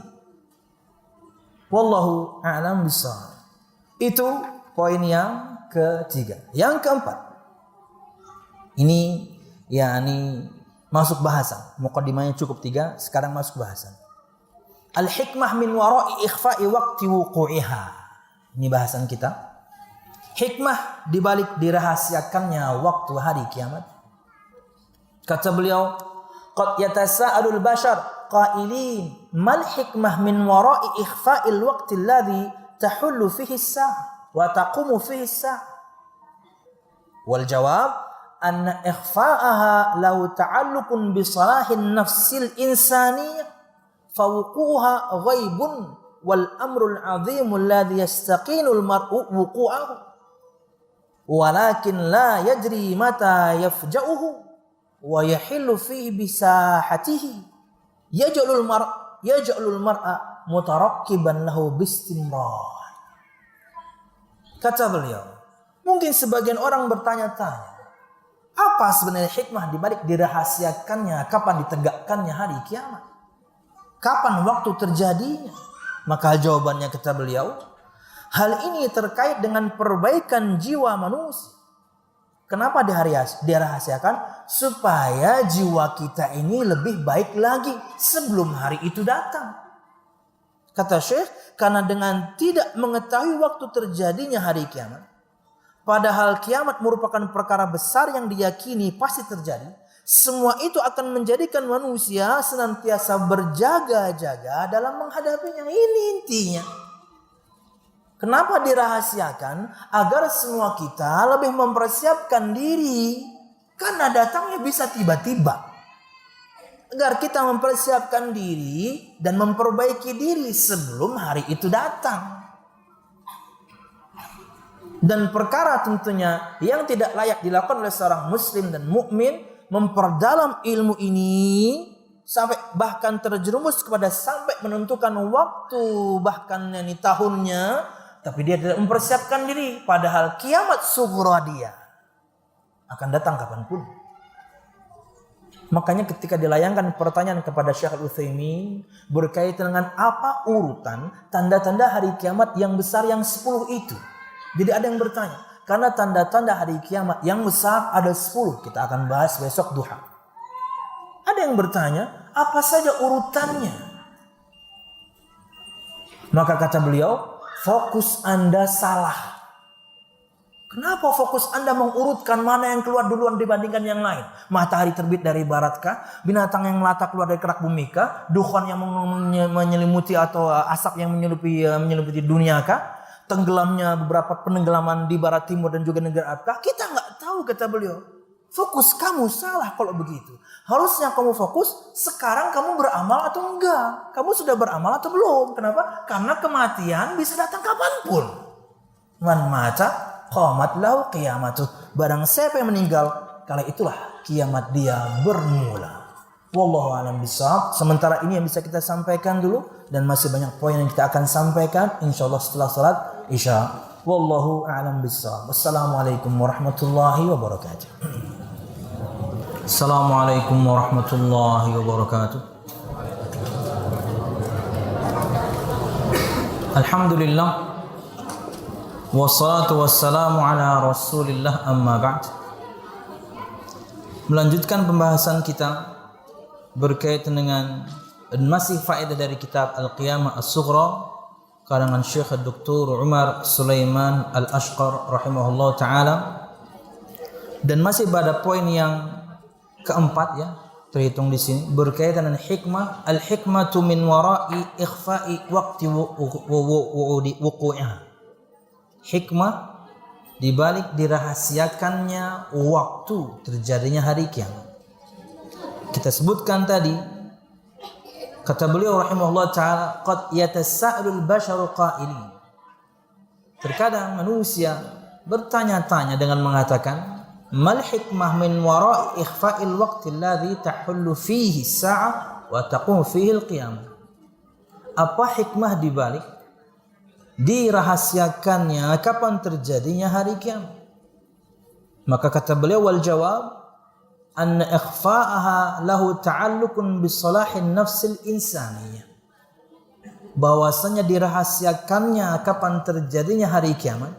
Speaker 1: Wallahu a'lam bishawab. Itu poin yang ketiga. Yang keempat, ini masuk bahasan. Muqaddimahnya cukup 3, sekarang masuk bahasan. Al-hikmah min wara'i ikhfa'i waqti wuqu'iha. Ini bahasan kita. Hikmah dibalik dirahasiakannya waktu hari kiamat. Kata beliau, qad yatasa'alul bashar qailin mal hikmah min wara'i ikhfa'il waqti alladhi tahullu fihi as-sa'ah wa taqumu fihi as-sa'ah. Wal jawab anna ikhfa'aha law ta'alluqun bi salahin nafsil insaniyah fawuquha ghaibun wal amrul azimul ladzi yastaqinul mar'u wuqu'ahu walakin la yadri mata yafja'uhu wa yahillu fihi bisahatihi yaj'alul mar'a mutarakkiban lahu bistimrar. Kata beliau, mungkin sebagian orang bertanya-tanya, apa sebenarnya hikmah dibalik dirahasiakannya kapan ditegakkannya hari kiamat? Kapan waktu terjadinya? Maka jawabannya kata beliau, hal ini terkait dengan perbaikan jiwa manusia. Kenapa dirahasiakan? Supaya jiwa kita ini lebih baik lagi sebelum hari itu datang. Kata Syekh, karena dengan tidak mengetahui waktu terjadinya hari kiamat, padahal kiamat merupakan perkara besar yang diyakini pasti terjadi, semua itu akan menjadikan manusia senantiasa berjaga-jaga dalam menghadapinya. Ini intinya. Kenapa dirahasiakan? Agar semua kita lebih mempersiapkan diri. Karena datangnya bisa tiba-tiba. Agar kita mempersiapkan diri dan memperbaiki diri sebelum hari itu datang. Dan perkara tentunya yang tidak layak dilakukan oleh seorang muslim dan mukmin, memperdalam ilmu ini sampai bahkan terjerumus kepada sampai menentukan waktu bahkan tahunnya, tapi dia tidak mempersiapkan diri, padahal kiamat sughra dia akan datang kapanpun. Makanya ketika dilayangkan pertanyaan kepada Syekh Al-Utsaimin berkaitan dengan apa urutan tanda-tanda hari kiamat yang besar yang 10 itu, jadi ada yang bertanya, karena tanda-tanda hari kiamat yang besar ada 10. Kita akan bahas besok duha. Ada yang bertanya, apa saja urutannya? Maka kata beliau, fokus Anda salah. Kenapa fokus Anda mengurutkan mana yang keluar duluan dibandingkan yang lain? Matahari terbit dari baratkah? Binatang yang melata keluar dari kerak bumikah? Dukhan yang menyelimuti atau asap yang menyelimuti duniakah? Tenggelamnya beberapa penenggelaman di barat timur dan juga negara Arabkah? Kita nggak tahu, kata beliau. Fokus kamu salah kalau begitu. Harusnya kamu fokus sekarang kamu beramal atau enggak. Kamu sudah beramal atau belum? Kenapa? Karena kematian bisa datang kapanpun. Man mata qamat lahu qiyamatuh. Barang siapa yang meninggal, kala itulah kiamat dia bermula. Wallahu a'lam bishawab. Sementara ini yang bisa kita sampaikan dulu, dan masih banyak poin yang kita akan sampaikan insyaallah setelah salat Isya. Wallahu a'lam bishawab. Wassalamualaikum warahmatullahi wabarakatuh. Assalamualaikum warahmatullahi wabarakatuh. Alhamdulillah wassalatu wassalamu ala Rasulillah, amma ba'd. Melanjutkan pembahasan kita berkaitan dengan masih faedah dari kitab Al-Qiyamah As-Sughra karangan Syekh Dr. Umar Sulaiman Al-Ashqar rahimahullah ta'ala, dan masih pada poin yang keempat, ya, terhitung di sini berkaitan dengan hikmah. Al-hikmatu min wara'i ikhfa'i waqti wuqu'iha. Hikmah dibalik dirahasiakannya waktu terjadinya hari kiamat. Kita sebutkan tadi, kata beliau rahimahullah ta'ala, qad yatasa'alul basharu qailin. Terkadang manusia bertanya-tanya dengan mengatakan, mal hikmah min wara'i ikhfa'il waqti alladhi tahullu fihi as-sa'ah wa taqum fihi al-qiyamah. Apa hikmah dibalik dirahasiakannya kapan terjadinya hari kiamat? Maka kata beliau, wal jawab anna ikhfa'aha lahu ta'alluqun bi salahin nafsil insaniyah. Bahwasanya dirahasiakannya kapan terjadinya hari kiamat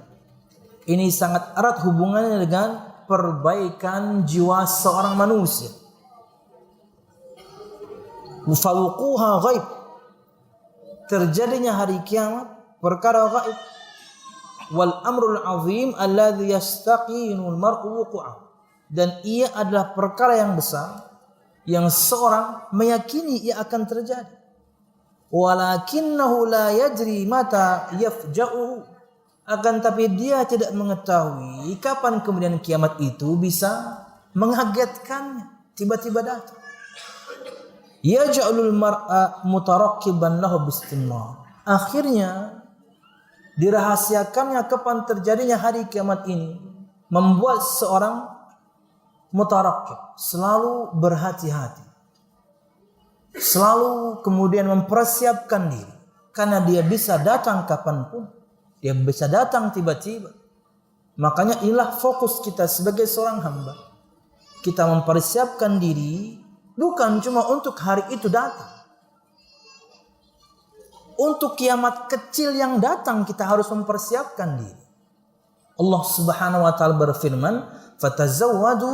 Speaker 1: ini sangat erat hubungannya dengan perbaikan jiwa seorang manusia. Fawuquha ghaib, terjadinya hari kiamat perkara ghaib. Wal amrul azim alladhi yastaqinul mar'u wuqu'ahu, dan ia adalah perkara yang besar yang seorang meyakini ia akan terjadi. Walakinnahu la yajri mata yafja'uhu, akan tapi dia tidak mengetahui kapan kemudian kiamat itu bisa mengagetkannya, tiba-tiba datang. Yaj'alul mar'a mutarakkiban lahu bistimrar. Akhirnya dirahasiakannya kapan terjadinya hari kiamat ini membuat seorang mutarakkib, selalu berhati-hati, selalu kemudian mempersiapkan diri, karena dia bisa datang kapanpun, dia bisa datang tiba-tiba. Makanya inilah fokus kita sebagai seorang hamba. Kita mempersiapkan diri bukan cuma untuk hari itu datang. Untuk kiamat kecil yang datang kita harus mempersiapkan diri. Allah Subhanahu wa taala berfirman, "Fatazawwadu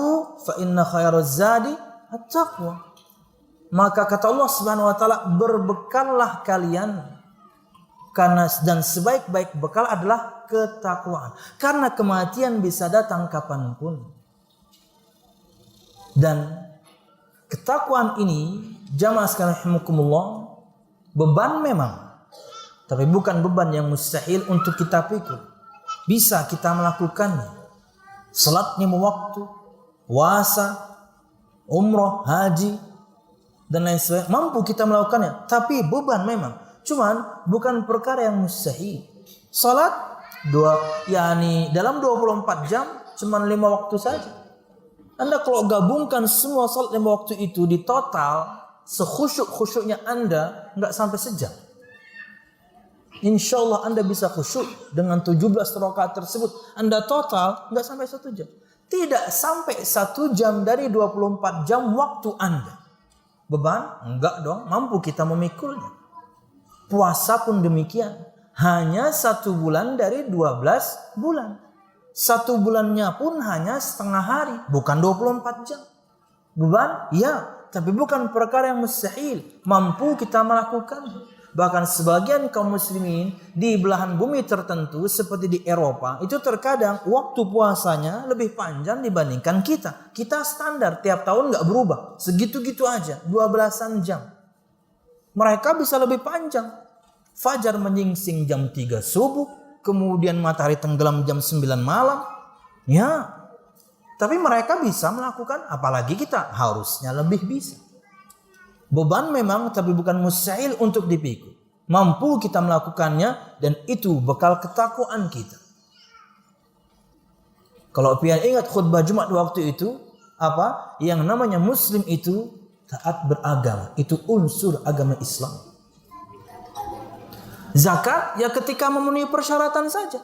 Speaker 1: fa inna khairaz zadi at-taqwa." Maka kata Allah Subhanahu wa taala, berbekallah kalian, karena dan sebaik-baik bekal adalah ketakwaan. Karena kematian bisa datang kapanpun. Dan ketakwaan ini, jamaah sekalian rahimakumullah, beban memang, tapi bukan beban yang mustahil untuk kita pikul. Bisa kita melakukannya. Salat lima waktu, puasa, umrah, haji, dan lain sebagainya. Mampu kita melakukannya. Tapi beban memang. Cuman bukan perkara yang mustahil. Salat dalam 24 jam cuman 5 waktu saja. Anda kalau gabungkan semua salat 5 waktu itu di total, sekhusyuk-khusyuknya Anda nggak sampai sejam. Insya Allah Anda bisa khusyuk dengan 17 rakaat tersebut. Anda total nggak sampai 1 jam. Tidak sampai 1 jam dari 24 jam waktu Anda. Beban? Enggak dong. Mampu kita memikulnya. Puasa pun demikian. Hanya 1 bulan dari 12 bulan. 1 bulannya pun hanya setengah hari. Bukan 24 jam. Beban? Ya. Tapi bukan perkara yang mustahil. Mampu kita melakukan. Bahkan sebagian kaum muslimin di belahan bumi tertentu seperti di Eropa, itu terkadang waktu puasanya lebih panjang dibandingkan kita. Kita standar tiap tahun gak berubah. Segitu-gitu aja, 12-an jam. Mereka bisa lebih panjang. Fajar menyingsing jam 3 subuh, kemudian matahari tenggelam jam 9 malam. Ya, tapi mereka bisa melakukan, apalagi kita harusnya lebih bisa. Beban memang, tapi bukan mustahil untuk dipikul. Mampu kita melakukannya, dan itu bekal ketakwaan kita. Kalau pian ingat khutbah Jumat waktu itu, apa? Yang namanya muslim itu taat beragama. Itu unsur agama Islam. Zakat, ya ketika memenuhi persyaratan saja.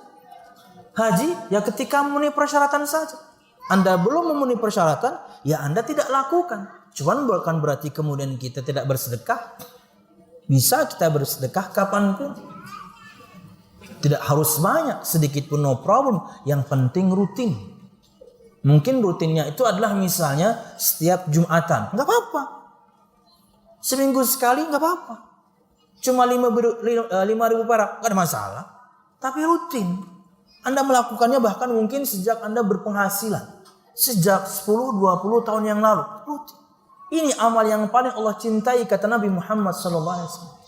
Speaker 1: Haji, ya ketika memenuhi persyaratan saja. Anda belum memenuhi persyaratan, ya Anda tidak lakukan. Cuman bukan berarti kemudian kita tidak bersedekah. Bisa kita bersedekah kapanpun. Tidak harus banyak, sedikit pun no problem. Yang penting rutin. Mungkin rutinnya itu adalah misalnya setiap Jumatan. Nggak apa-apa. Seminggu sekali nggak apa-apa. Cuma 5.000 perak, nggak ada masalah. Tapi rutin. Anda melakukannya bahkan mungkin sejak Anda berpenghasilan. Sejak 10-20 tahun yang lalu. Rutin. Ini amal yang paling Allah cintai, kata Nabi Muhammad SAW.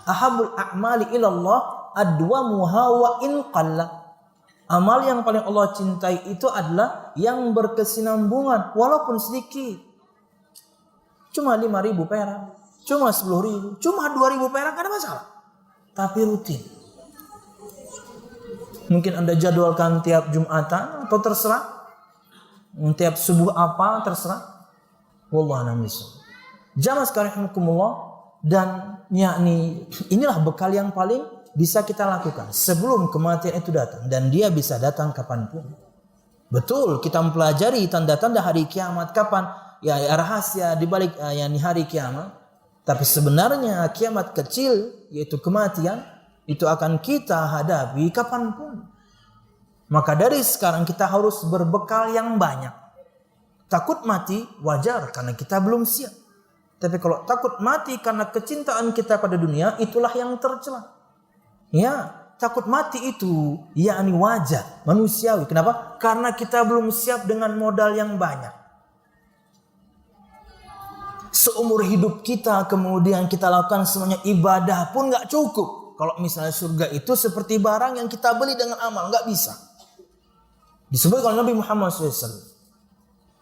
Speaker 1: Ahabul a'mali ilallah adwamuha wa in qalla. Amal yang paling Allah cintai itu adalah yang berkesinambungan walaupun sedikit. Cuma 5.000 perak, cuma 10.000, cuma 2.000 perak, gak ada masalah. Tapi rutin. Mungkin Anda jadwalkan tiap Jumatan atau terserah. Tiap subuh apa terserah. Wallahu a'lam bishawab. Jamaah sekalian rahimakumullah, dan yakni inilah bekal yang paling bisa kita lakukan sebelum kematian itu datang, dan dia bisa datang kapanpun. Betul, kita mempelajari tanda-tanda hari kiamat kapan, ya rahasia di balik yakni hari kiamat. Tapi sebenarnya kiamat kecil yaitu kematian itu akan kita hadapi kapanpun. Maka dari sekarang kita harus berbekal yang banyak. Takut mati wajar karena kita belum siap. Tapi kalau takut mati karena kecintaan kita pada dunia, itulah yang tercela. Ya, takut mati itu yakni wajar, manusiawi. Kenapa? Karena kita belum siap dengan modal yang banyak. Seumur hidup kita kemudian kita lakukan semuanya ibadah pun gak cukup. Kalau misalnya surga itu seperti barang yang kita beli dengan amal, gak bisa. Disebutkan oleh Nabi Muhammad SAW.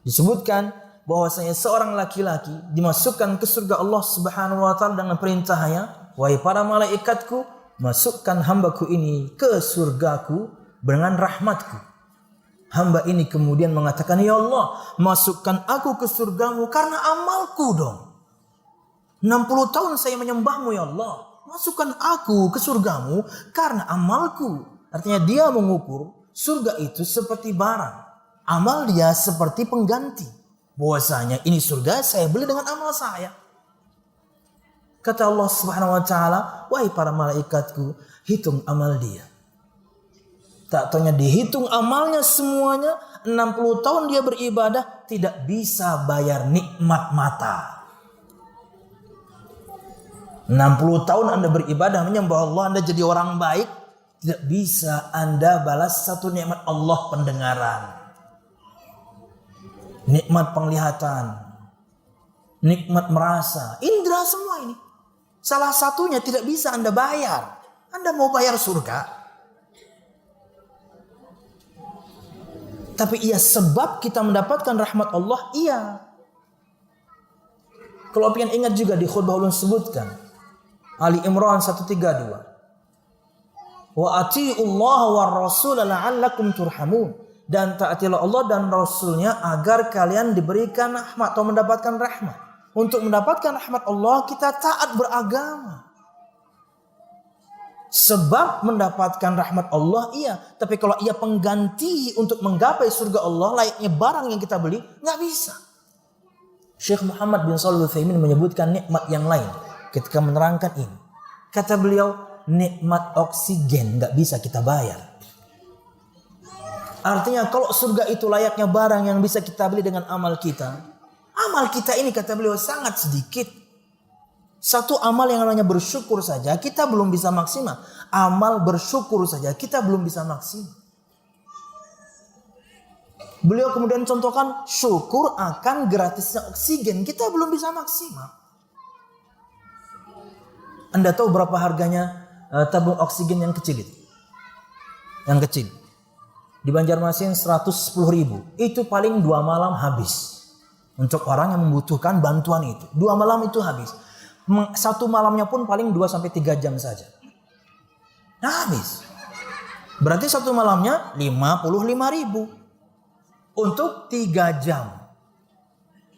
Speaker 1: Disebutkan bahwasanya seorang laki-laki dimasukkan ke surga Allah Subhanahu wa taala dengan perintahnya, wahai para malaikatku, masukkan hambaku ini ke surgaku dengan rahmatku. Hamba ini kemudian mengatakan, ya Allah, masukkan aku ke surgamu karena amalku dong. 60 tahun saya menyembahmu ya Allah. Masukkan aku ke surgamu karena amalku. Artinya dia mengukur surga itu seperti barang. Amal dia seperti pengganti. Bahwasanya ini surga saya beli dengan amal saya. Kata Allah Subhanahu wa taala, wahai para malaikatku, hitung amal dia. Tak taunya dihitung amalnya semuanya, 60 tahun dia beribadah tidak bisa bayar nikmat mata. 60 tahun Anda beribadah menyembah Allah, Anda jadi orang baik, tidak bisa Anda balas satu nikmat Allah, pendengaran, nikmat penglihatan, nikmat merasa, indera semua ini. Salah satunya tidak bisa Anda bayar. Anda mau bayar surga, tapi iya sebab kita mendapatkan rahmat Allah, iya. Kalau pengen ingat juga di khutbah ulun sebutkan Ali Imran 132. Wa ati'ullaha war rasul la'allakum turhamun. Dan taatilah Allah dan Rasulnya agar kalian diberikan rahmat atau mendapatkan rahmat. Untuk mendapatkan rahmat Allah kita taat beragama. Sebab mendapatkan rahmat Allah iya. Tapi kalau ia pengganti untuk menggapai surga Allah layaknya barang yang kita beli, nggak bisa. Syekh Muhammad bin Shalih Al-Utsaimin menyebutkan nikmat yang lain ketika menerangkan ini. Kata beliau, nikmat oksigen nggak bisa kita bayar. Artinya kalau surga itu layaknya barang yang bisa kita beli dengan amal kita. Amal kita ini kata beliau sangat sedikit. Satu amal yang namanya bersyukur saja kita belum bisa maksimal. Amal bersyukur saja kita belum bisa maksimal. Beliau kemudian contohkan syukur akan gratisnya oksigen. Kita belum bisa maksimal. Anda tahu berapa harganya tabung oksigen yang kecil itu? Yang kecil. Di Banjarmasin 110.000. Itu paling 2 malam habis. Untuk orang yang membutuhkan bantuan itu. 2 malam itu habis. Satu malamnya pun paling 2-3 jam saja. Nah, habis. Berarti satu malamnya 55.000. Untuk 3 jam.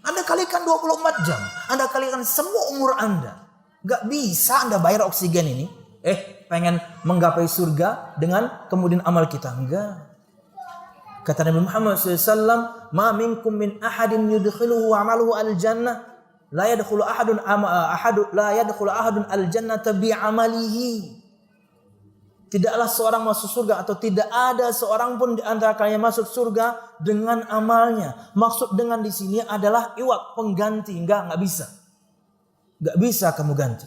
Speaker 1: Anda kalikan 24 jam. Anda kalikan semua umur Anda. Gak bisa Anda bayar oksigen ini. Pengen menggapai surga dengan kemudian amal kita. Enggak. Kata Nabi Muhammad SAW, ma minkum min ahadin yudkhiluhu amaluhu al-jannah. La yadkhulu ahadun al-jannata bi'amalihi. Tidaklah seorang masuk surga atau tidak ada seorang pun di antara kalian masuk surga dengan amalnya. Maksud dengan di sini adalah iwak, pengganti. Enggak bisa. Enggak bisa kamu ganti.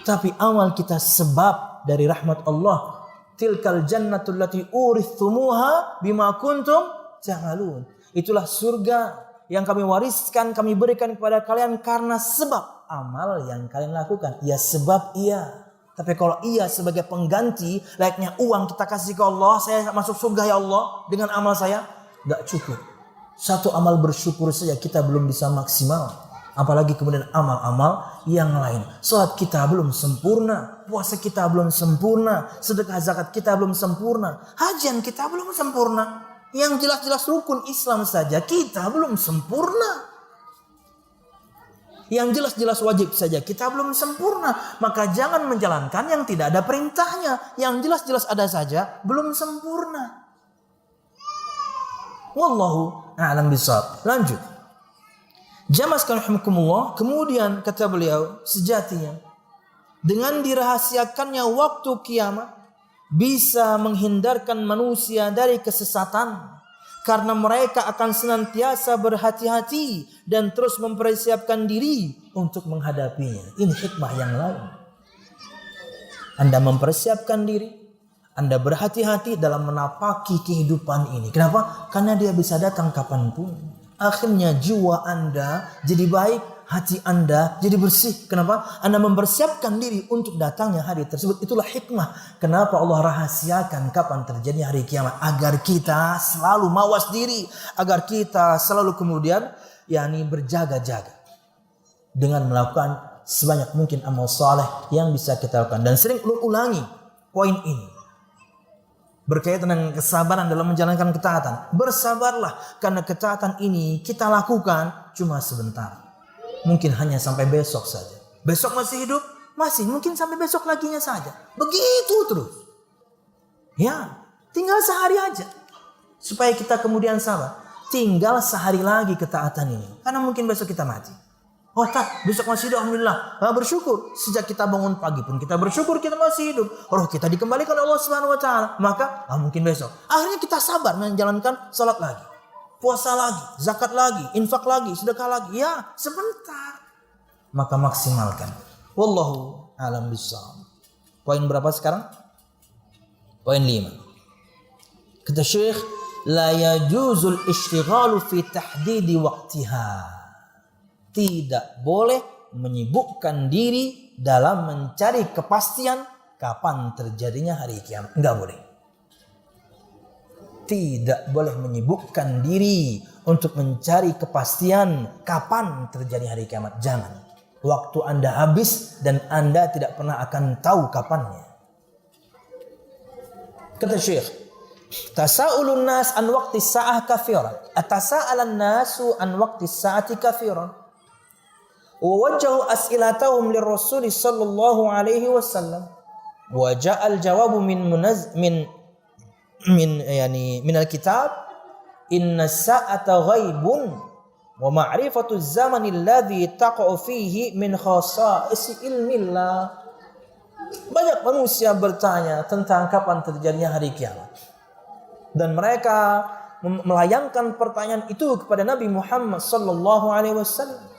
Speaker 1: Tapi amal kita sebab dari rahmat Allah. Tilkal jannatul lati urithumuha bima kuntum ta'malun. Itulah surga yang kami wariskan, kami berikan kepada kalian karena sebab amal yang kalian lakukan. Ya sebab iya. Tapi kalau iya sebagai pengganti, layaknya uang kita kasih ke Allah, saya masuk surga ya Allah dengan amal saya, gak cukup. Satu amal bersyukur saja kita belum bisa maksimal. Apalagi kemudian amal-amal yang lain. Salat kita belum sempurna, puasa kita belum sempurna, sedekah zakat kita belum sempurna, hajian kita belum sempurna. Yang jelas-jelas rukun Islam saja kita belum sempurna. Yang jelas-jelas wajib saja kita belum sempurna. Maka jangan menjalankan yang tidak ada perintahnya. Yang jelas-jelas ada saja belum sempurna. Wallahu a'lam bishawab. Lanjut. Jamaah sekalian rahimakumullah, kemudian kata beliau, sejatinya dengan dirahasiakannya waktu kiamat bisa menghindarkan manusia dari kesesatan. Karena mereka akan senantiasa berhati-hati dan terus mempersiapkan diri untuk menghadapinya. Ini hikmah yang lain. Anda mempersiapkan diri, Anda berhati-hati dalam menapaki kehidupan ini. Kenapa? Karena dia bisa datang kapanpun. Akhirnya jiwa Anda jadi baik, hati Anda jadi bersih. Kenapa? Anda mempersiapkan diri untuk datangnya hari tersebut. Itulah hikmah. Kenapa Allah rahasiakan kapan terjadi hari kiamat. Agar kita selalu mawas diri. Agar kita selalu kemudian berjaga-jaga. Dengan melakukan sebanyak mungkin amal saleh yang bisa kita lakukan. Dan sering ulangi poin ini. Berkaitan dengan kesabaran dalam menjalankan ketaatan. Bersabarlah. Karena ketaatan ini kita lakukan cuma sebentar. Mungkin hanya sampai besok saja. Besok masih hidup? Masih. Mungkin sampai besok laginya saja. Begitu terus. Ya. Tinggal sehari aja. Supaya kita kemudian sabar. Tinggal sehari lagi ketaatan ini. Karena mungkin besok kita mati. Oh tak, besok masih hidup, alhamdulillah. Bersyukur. Sejak kita bangun pagi pun kita bersyukur kita masih hidup. Roh kita dikembalikan oleh Allah Subhanahu wa taala. Maka mungkin besok. Akhirnya kita sabar menjalankan salat lagi. Puasa lagi, zakat lagi, infak lagi, sedekah lagi. Ya, sebentar. Maka maksimalkan. Wallahu a'lam bishawab. Poin berapa sekarang? Poin 5. Kata Syekh, la yajuzul ishtighalu fi tahdidi waqtiha. Tidak boleh menyibukkan diri dalam mencari kepastian kapan terjadinya hari kiamat. Enggak boleh. Tidak boleh menyibukkan diri untuk mencari kepastian kapan terjadi hari kiamat. Jangan. Waktu Anda habis dan Anda tidak pernah akan tahu kapannya. Kata Syekh, tasa'ulun nas an waqti sa'ah kafiran. Atasa'alan nasu an waqti sa'ati kafiran. ووجهوا أسئلتهم للرسول صلى الله عليه وسلم وجاء الجواب من الكتاب إن الساعة غيب ومعرفة الزمن الذي تقع فيه من خصائص علم الله. Banyak manusia bertanya tentang kapan terjadinya hari kiamat. Dan mereka melayangkan pertanyaan itu kepada Nabi Muhammad sallallahu alaihi wasallam.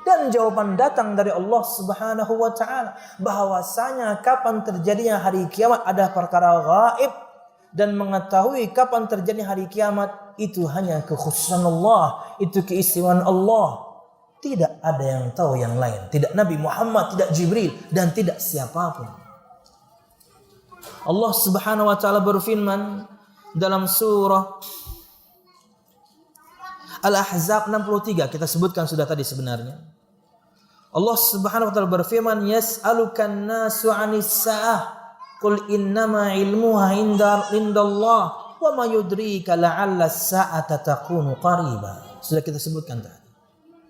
Speaker 1: Dan jawaban datang dari Allah Subhanahu wa taala bahwasanya kapan terjadinya hari kiamat ada perkara gaib, dan mengetahui kapan terjadi hari kiamat itu hanya kekhususan Allah, itu keistimewaan Allah. Tidak ada yang tahu yang lain, tidak Nabi Muhammad, tidak Jibril, dan tidak siapapun. Allah Subhanahu wa taala berfirman dalam surah Al-Ahzab 63, kita sebutkan sudah tadi sebenarnya. Allah Subhanahu wa taala berfirman, yas'alukan nasu 'anis sa'ah qul innama 'ilmuha indallah wa ma yudrika la'alla as-sa'ata takunu qariba. Sudah kita sebutkan tadi.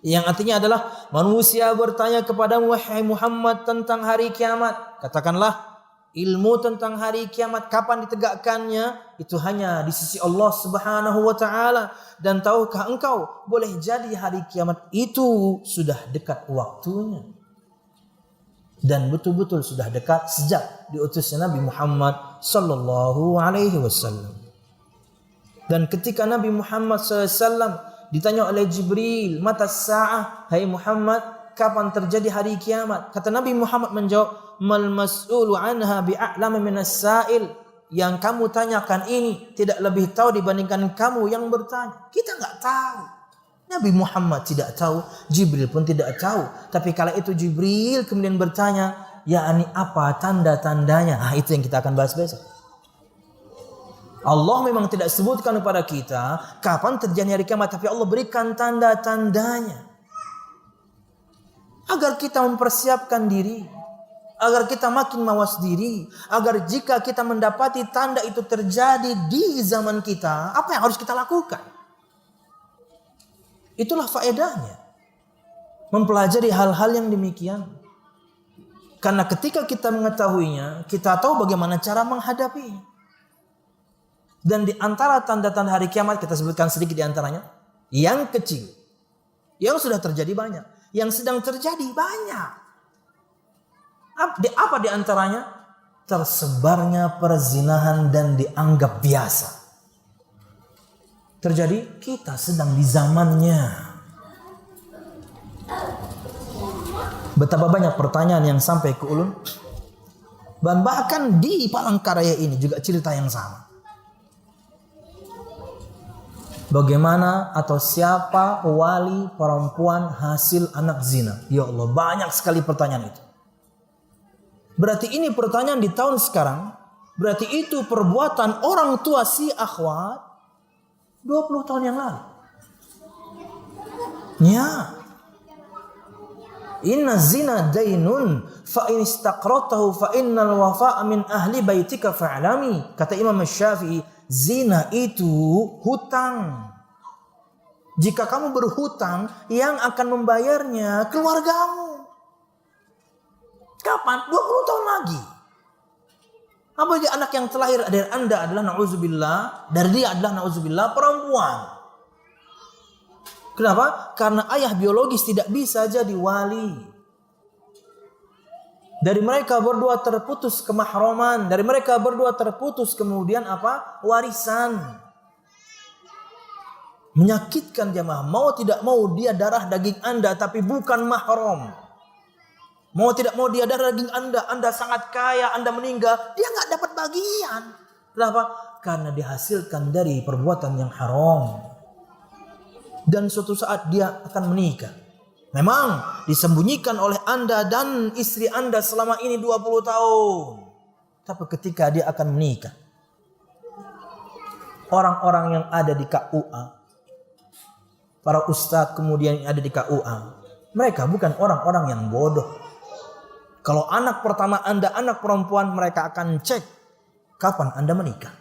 Speaker 1: Yang artinya adalah manusia bertanya kepadamu wahai Muhammad tentang hari kiamat. Katakanlah, ilmu tentang hari kiamat kapan ditegakkannya itu hanya di sisi Allah Subhanahu wa taala. Dan tahukah engkau boleh jadi hari kiamat itu sudah dekat waktunya. Dan betul-betul sudah dekat sejak diutusnya Nabi Muhammad sallallahu alaihi wasallam. Dan ketika Nabi Muhammad sallallahu alaihi wasallam ditanya oleh Jibril, "Mata sa'ah?" Hai Muhammad, kapan terjadi hari kiamat? Kata Nabi Muhammad menjawab, "Mal mas'ulu anha bi'a'lama minas sa'il." Yang kamu tanyakan ini tidak lebih tahu dibandingkan kamu yang bertanya. Kita nggak tahu. Nabi Muhammad tidak tahu, Jibril pun tidak tahu. Tapi kala itu Jibril kemudian bertanya, yakni apa tanda-tandanya? Nah, itu yang kita akan bahas besok. Allah memang tidak sebutkan kepada kita kapan terjadi hari kiamat, tapi Allah berikan tanda-tandanya. Agar kita mempersiapkan diri, agar kita makin mawas diri, agar jika kita mendapati tanda itu terjadi di zaman kita, apa yang harus kita lakukan? Itulah faedahnya mempelajari hal-hal yang demikian. Karena ketika kita mengetahuinya, kita tahu bagaimana cara menghadapinya. Dan di antara tanda-tanda hari kiamat, kita sebutkan sedikit di antaranya. Yang kecil, yang sudah terjadi banyak, yang sedang terjadi banyak. Apa di antaranya? Tersebarnya perzinahan dan dianggap biasa. Terjadi, kita sedang di zamannya. Betapa banyak pertanyaan yang sampai ke ulun. Dan bahkan di Palangkaraya ini juga cerita yang sama. Bagaimana atau siapa wali perempuan hasil anak zina? Ya Allah, banyak sekali pertanyaan itu. Berarti ini pertanyaan di tahun sekarang. Berarti itu perbuatan orang tua si akhwat 20 tahun yang lalu. Ya. Inna zina dainun fa in istaqratahu fa innal wafa'a min ahli baitika fa'lami. Kata Imam Syafi'i, zina itu hutang. Jika kamu berhutang, yang akan membayarnya keluargamu. Kapan? 20 tahun lagi. Apalagi anak yang terlahir dari Anda adalah na'udzubillah, dari dia adalah na'udzubillah perempuan. Kenapa? Karena ayah biologis tidak bisa jadi wali. Dari mereka berdua terputus kemahroman, dari mereka berdua terputus kemudian apa? Warisan. Menyakitkan jamaah, mau tidak mau dia darah daging Anda tapi bukan mahram. Mau tidak mau dia darah daging Anda sangat kaya, Anda meninggal, dia nggak dapat bagian. Kenapa? Karena dihasilkan dari perbuatan yang haram. Dan suatu saat dia akan menikah. Memang disembunyikan oleh Anda dan istri Anda selama ini 20 tahun. Tapi ketika dia akan menikah, orang-orang yang ada di KUA, para ustadz kemudian yang ada di KUA, mereka bukan orang-orang yang bodoh. Kalau anak pertama Anda anak perempuan, mereka akan cek kapan Anda menikah.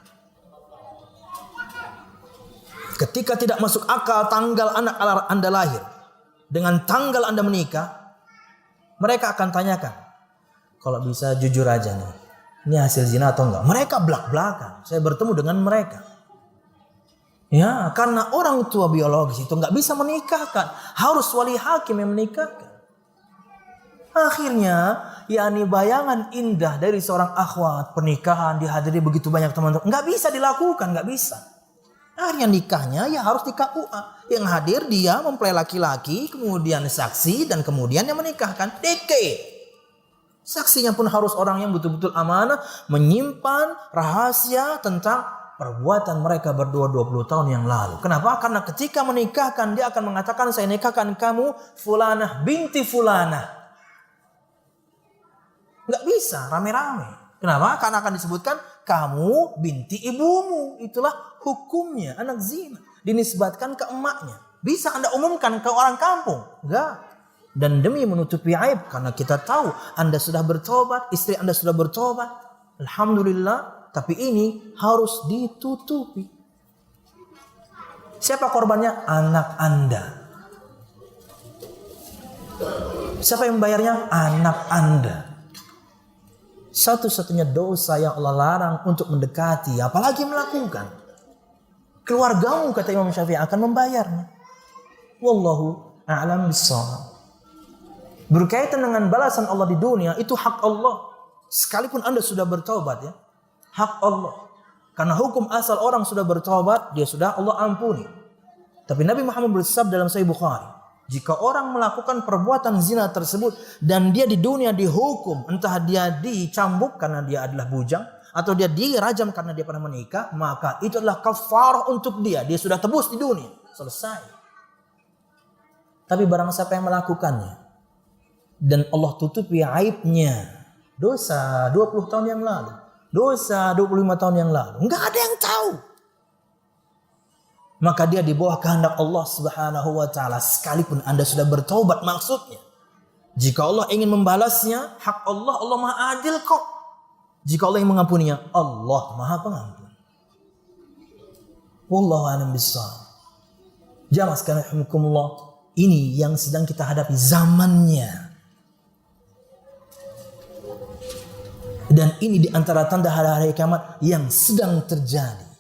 Speaker 1: Ketika tidak masuk akal tanggal anak Anda lahir dengan tanggal Anda menikah, mereka akan tanyakan, kalau bisa jujur aja nih, ini hasil zina atau enggak? Mereka belak-belakan. Saya bertemu dengan mereka. Ya, karena orang tua biologis itu enggak bisa menikahkan, harus wali hakim yang menikahkan. Akhirnya, yakni bayangan indah dari seorang akhwat pernikahan dihadiri begitu banyak teman-teman, nggak bisa dilakukan, nggak bisa. Akhirnya nikahnya ya harus di KUA. Yang hadir dia mempelai laki-laki, kemudian saksi dan kemudian yang menikahkan DK. Saksinya pun harus orang yang betul-betul amanah, menyimpan rahasia tentang perbuatan mereka berdua 20 tahun yang lalu. Kenapa? Karena ketika menikahkan dia akan mengatakan, saya nikahkan kamu fulanah binti fulanah. Nggak bisa rame-rame. Kenapa? Karena akan disebutkan kamu binti ibumu. Itulah hukumnya anak zina. Dinisbatkan ke emaknya. Bisa Anda umumkan ke orang kampung? Enggak. Dan demi menutupi aib, karena kita tahu Anda sudah bertobat, istri Anda sudah bertobat, alhamdulillah. Tapi ini harus ditutupi. Siapa korbannya? Anak Anda. Siapa yang membayarnya? Anak Anda. Satu-satunya dosa yang Allah larang untuk mendekati, apalagi melakukan. Keluargamu, kata Imam Syafi'i, akan membayarnya. Wallahu a'lam bissawab. Berkaitan dengan balasan Allah di dunia, itu hak Allah. Sekalipun Anda sudah bertaubat ya, hak Allah. Karena hukum asal orang sudah bertaubat, dia sudah Allah ampuni. Tapi Nabi Muhammad bersabda dalam Sahih Bukhari, jika orang melakukan perbuatan zina tersebut dan dia di dunia dihukum, entah dia dicambuk karena dia adalah bujang atau dia dirajam karena dia pernah menikah, maka itu adalah kafarah untuk dia. Dia sudah tebus di dunia. Selesai. Tapi barang siapa yang melakukannya dan Allah tutupi aibnya, dosa 20 tahun yang lalu, dosa 25 tahun yang lalu, enggak ada yang tahu. Maka dia di bawah kehendak Allah Subhanahu wa taala sekalipun Anda sudah bertaubat maksudnya. Jika Allah ingin membalasnya, hak Allah, Allah Maha Adil kok. Jika Allah ingin mengampuninya, Allah Maha Pengampun. Wallahu a'lam bishawab. Jamaah sekalian rahimakumullah, ini yang sedang kita hadapi zamannya. Dan ini di antara tanda hari-hari kiamat yang sedang terjadi.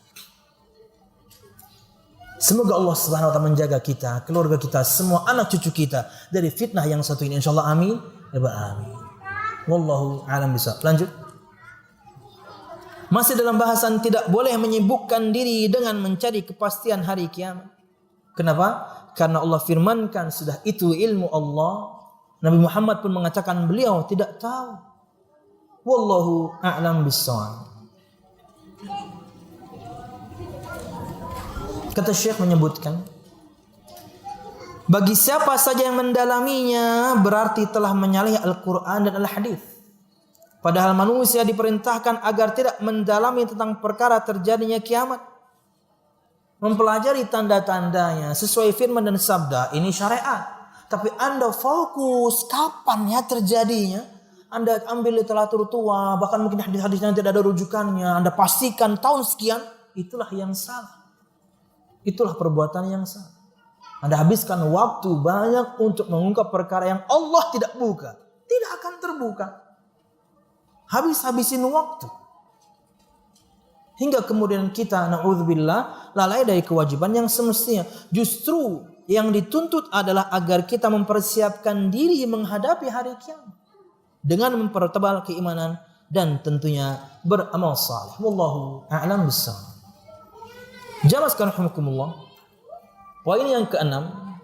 Speaker 1: Semoga Allah Subhanahu wa taala menjaga kita, keluarga kita, semua anak cucu kita dari fitnah yang satu ini. Insyaallah amin. Ya amin. Wallahu a'lam bishawab. Lanjut. Masih dalam bahasan tidak boleh menyibukkan diri dengan mencari kepastian hari kiamat. Kenapa? Karena Allah firmankan sudah itu ilmu Allah. Nabi Muhammad pun mengatakan beliau tidak tahu. Wallahu a'lam bishawab. Kata Syekh menyebutkan, bagi siapa saja yang mendalaminya berarti telah menyalahi Al-Quran dan Al-Hadis. Padahal manusia diperintahkan agar tidak mendalami tentang perkara terjadinya kiamat. Mempelajari tanda-tandanya sesuai firman dan sabda, ini syariat. Tapi Anda fokus kapan ya terjadinya. Anda ambil literatur tua, bahkan mungkin hadis-hadisnya tidak ada rujukannya. Anda pastikan tahun sekian, itulah yang salah. Itulah perbuatan yang salah. Anda habiskan waktu banyak untuk mengungkap perkara yang Allah tidak buka. Tidak akan terbuka. Habisin waktu. Hingga kemudian kita, na'udzubillah, lalai dari kewajiban yang semestinya. Justru yang dituntut adalah agar kita mempersiapkan diri menghadapi hari kiamat. Dengan mempertebal keimanan dan tentunya beramal saleh. Wallahu a'lam bishawab. Jamaah sekalian rahimakumullah. Poin yang keenam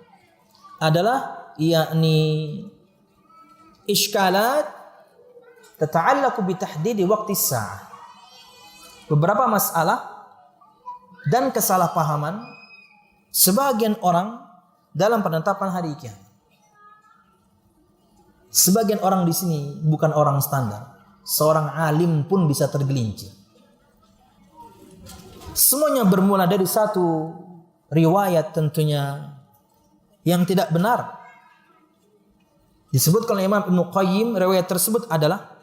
Speaker 1: adalah yakni iskalat tata'allaqu bi tahdidi waqti sa'ah. Beberapa masalah dan kesalahpahaman sebagian orang dalam penetapan hari kiamat. Sebagian orang di sini bukan orang standar. Seorang alim pun bisa tergelincir. Semuanya bermula dari satu riwayat tentunya yang tidak benar. Disebutkan oleh Imam Ibnu Qayyim, riwayat tersebut adalah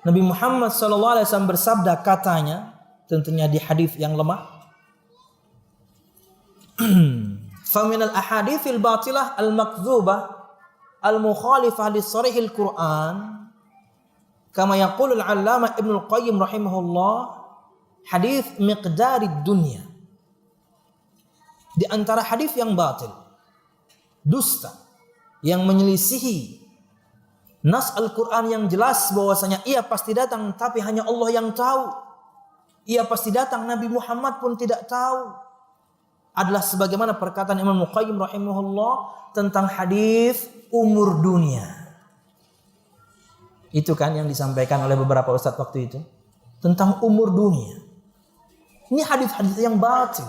Speaker 1: Nabi Muhammad SAW bersabda, katanya, tentunya di hadis yang lemah, "Faminal ahaditsil batilah al-makdzubah al-mukhalifah li-sharihil Qur'an, kama yaqulu al-'allamah Ibnu Qayyim rahimahullah, hadis miqdarid dunya." Di antara hadis yang batil, dusta, yang menyelisihi nas Al-Quran yang jelas bahwasanya ia pasti datang tapi hanya Allah yang tahu. Ia pasti datang, Nabi Muhammad pun tidak tahu. Adalah sebagaimana perkataan Imam Qayyim rahimahullah tentang hadis umur dunia. Itu kan yang disampaikan oleh beberapa ustadz waktu itu. Tentang umur dunia. Ini hadis-hadis yang batil.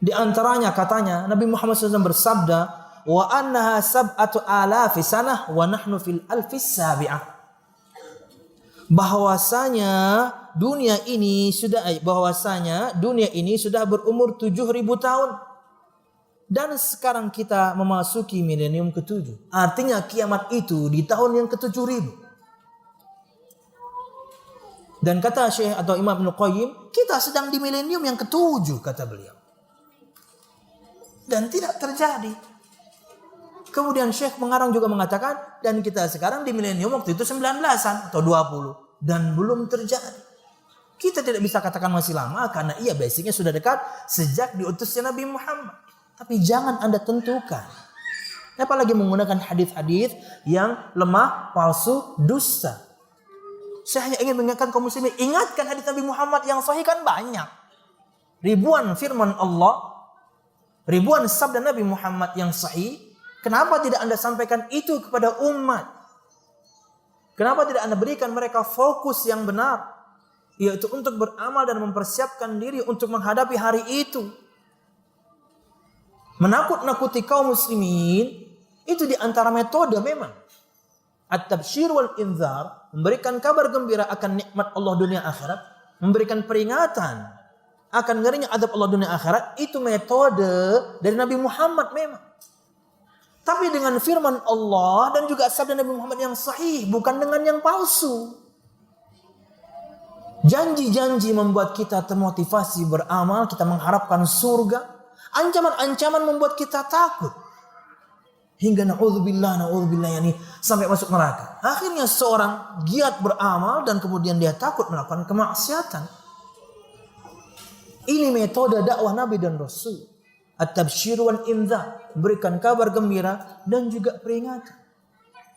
Speaker 1: Di antaranya katanya Nabi Muhammad SAW bersabda, wa annaha sab'atu alafi sanah wa nahnu fil alfis sabi'ah. Bahwasanya dunia ini sudah berumur 7.000 tahun. Dan sekarang kita memasuki milenium ke-7. Artinya kiamat itu di tahun yang ke-7.000. Dan kata Syekh atau Imam Ibnu Qayyim, kita sedang di milenium yang ke-7 kata beliau. Dan tidak terjadi. Kemudian Syekh mengarang juga mengatakan, dan kita sekarang di milenium waktu itu 19-an atau 20 dan belum terjadi. Kita tidak bisa katakan masih lama karena ia basicnya sudah dekat sejak diutusnya Nabi Muhammad. Tapi jangan Anda tentukan. Apalagi menggunakan hadis-hadis yang lemah, palsu, dusta. Saya hanya ingin mengingatkan kaum muslimin, ingatkan hadis Nabi Muhammad yang sahih kan banyak. Ribuan firman Allah, ribuan sabda Nabi Muhammad yang sahih. Kenapa tidak Anda sampaikan itu kepada umat? Kenapa tidak Anda berikan mereka fokus yang benar? Yaitu untuk beramal dan mempersiapkan diri untuk menghadapi hari itu. menakut-nakuti kaum muslimin itu di antara metode memang. At-tabsyir wal inzar, memberikan kabar gembira akan nikmat Allah dunia akhirat, memberikan peringatan akan ngerinya azab Allah dunia akhirat, itu metode dari Nabi Muhammad memang. Tapi dengan firman Allah dan juga sabda Nabi Muhammad yang sahih, bukan dengan yang palsu. Janji-janji membuat kita termotivasi beramal, kita mengharapkan surga. Ancaman-ancaman membuat kita takut. Hingga na'udzubillah yani sampai masuk neraka. Akhirnya seorang giat beramal dan kemudian dia takut melakukan kemaksiatan. Ini metode dakwah Nabi dan Rasul. At-tabsyir wal inzar, berikan kabar gembira dan juga peringatan.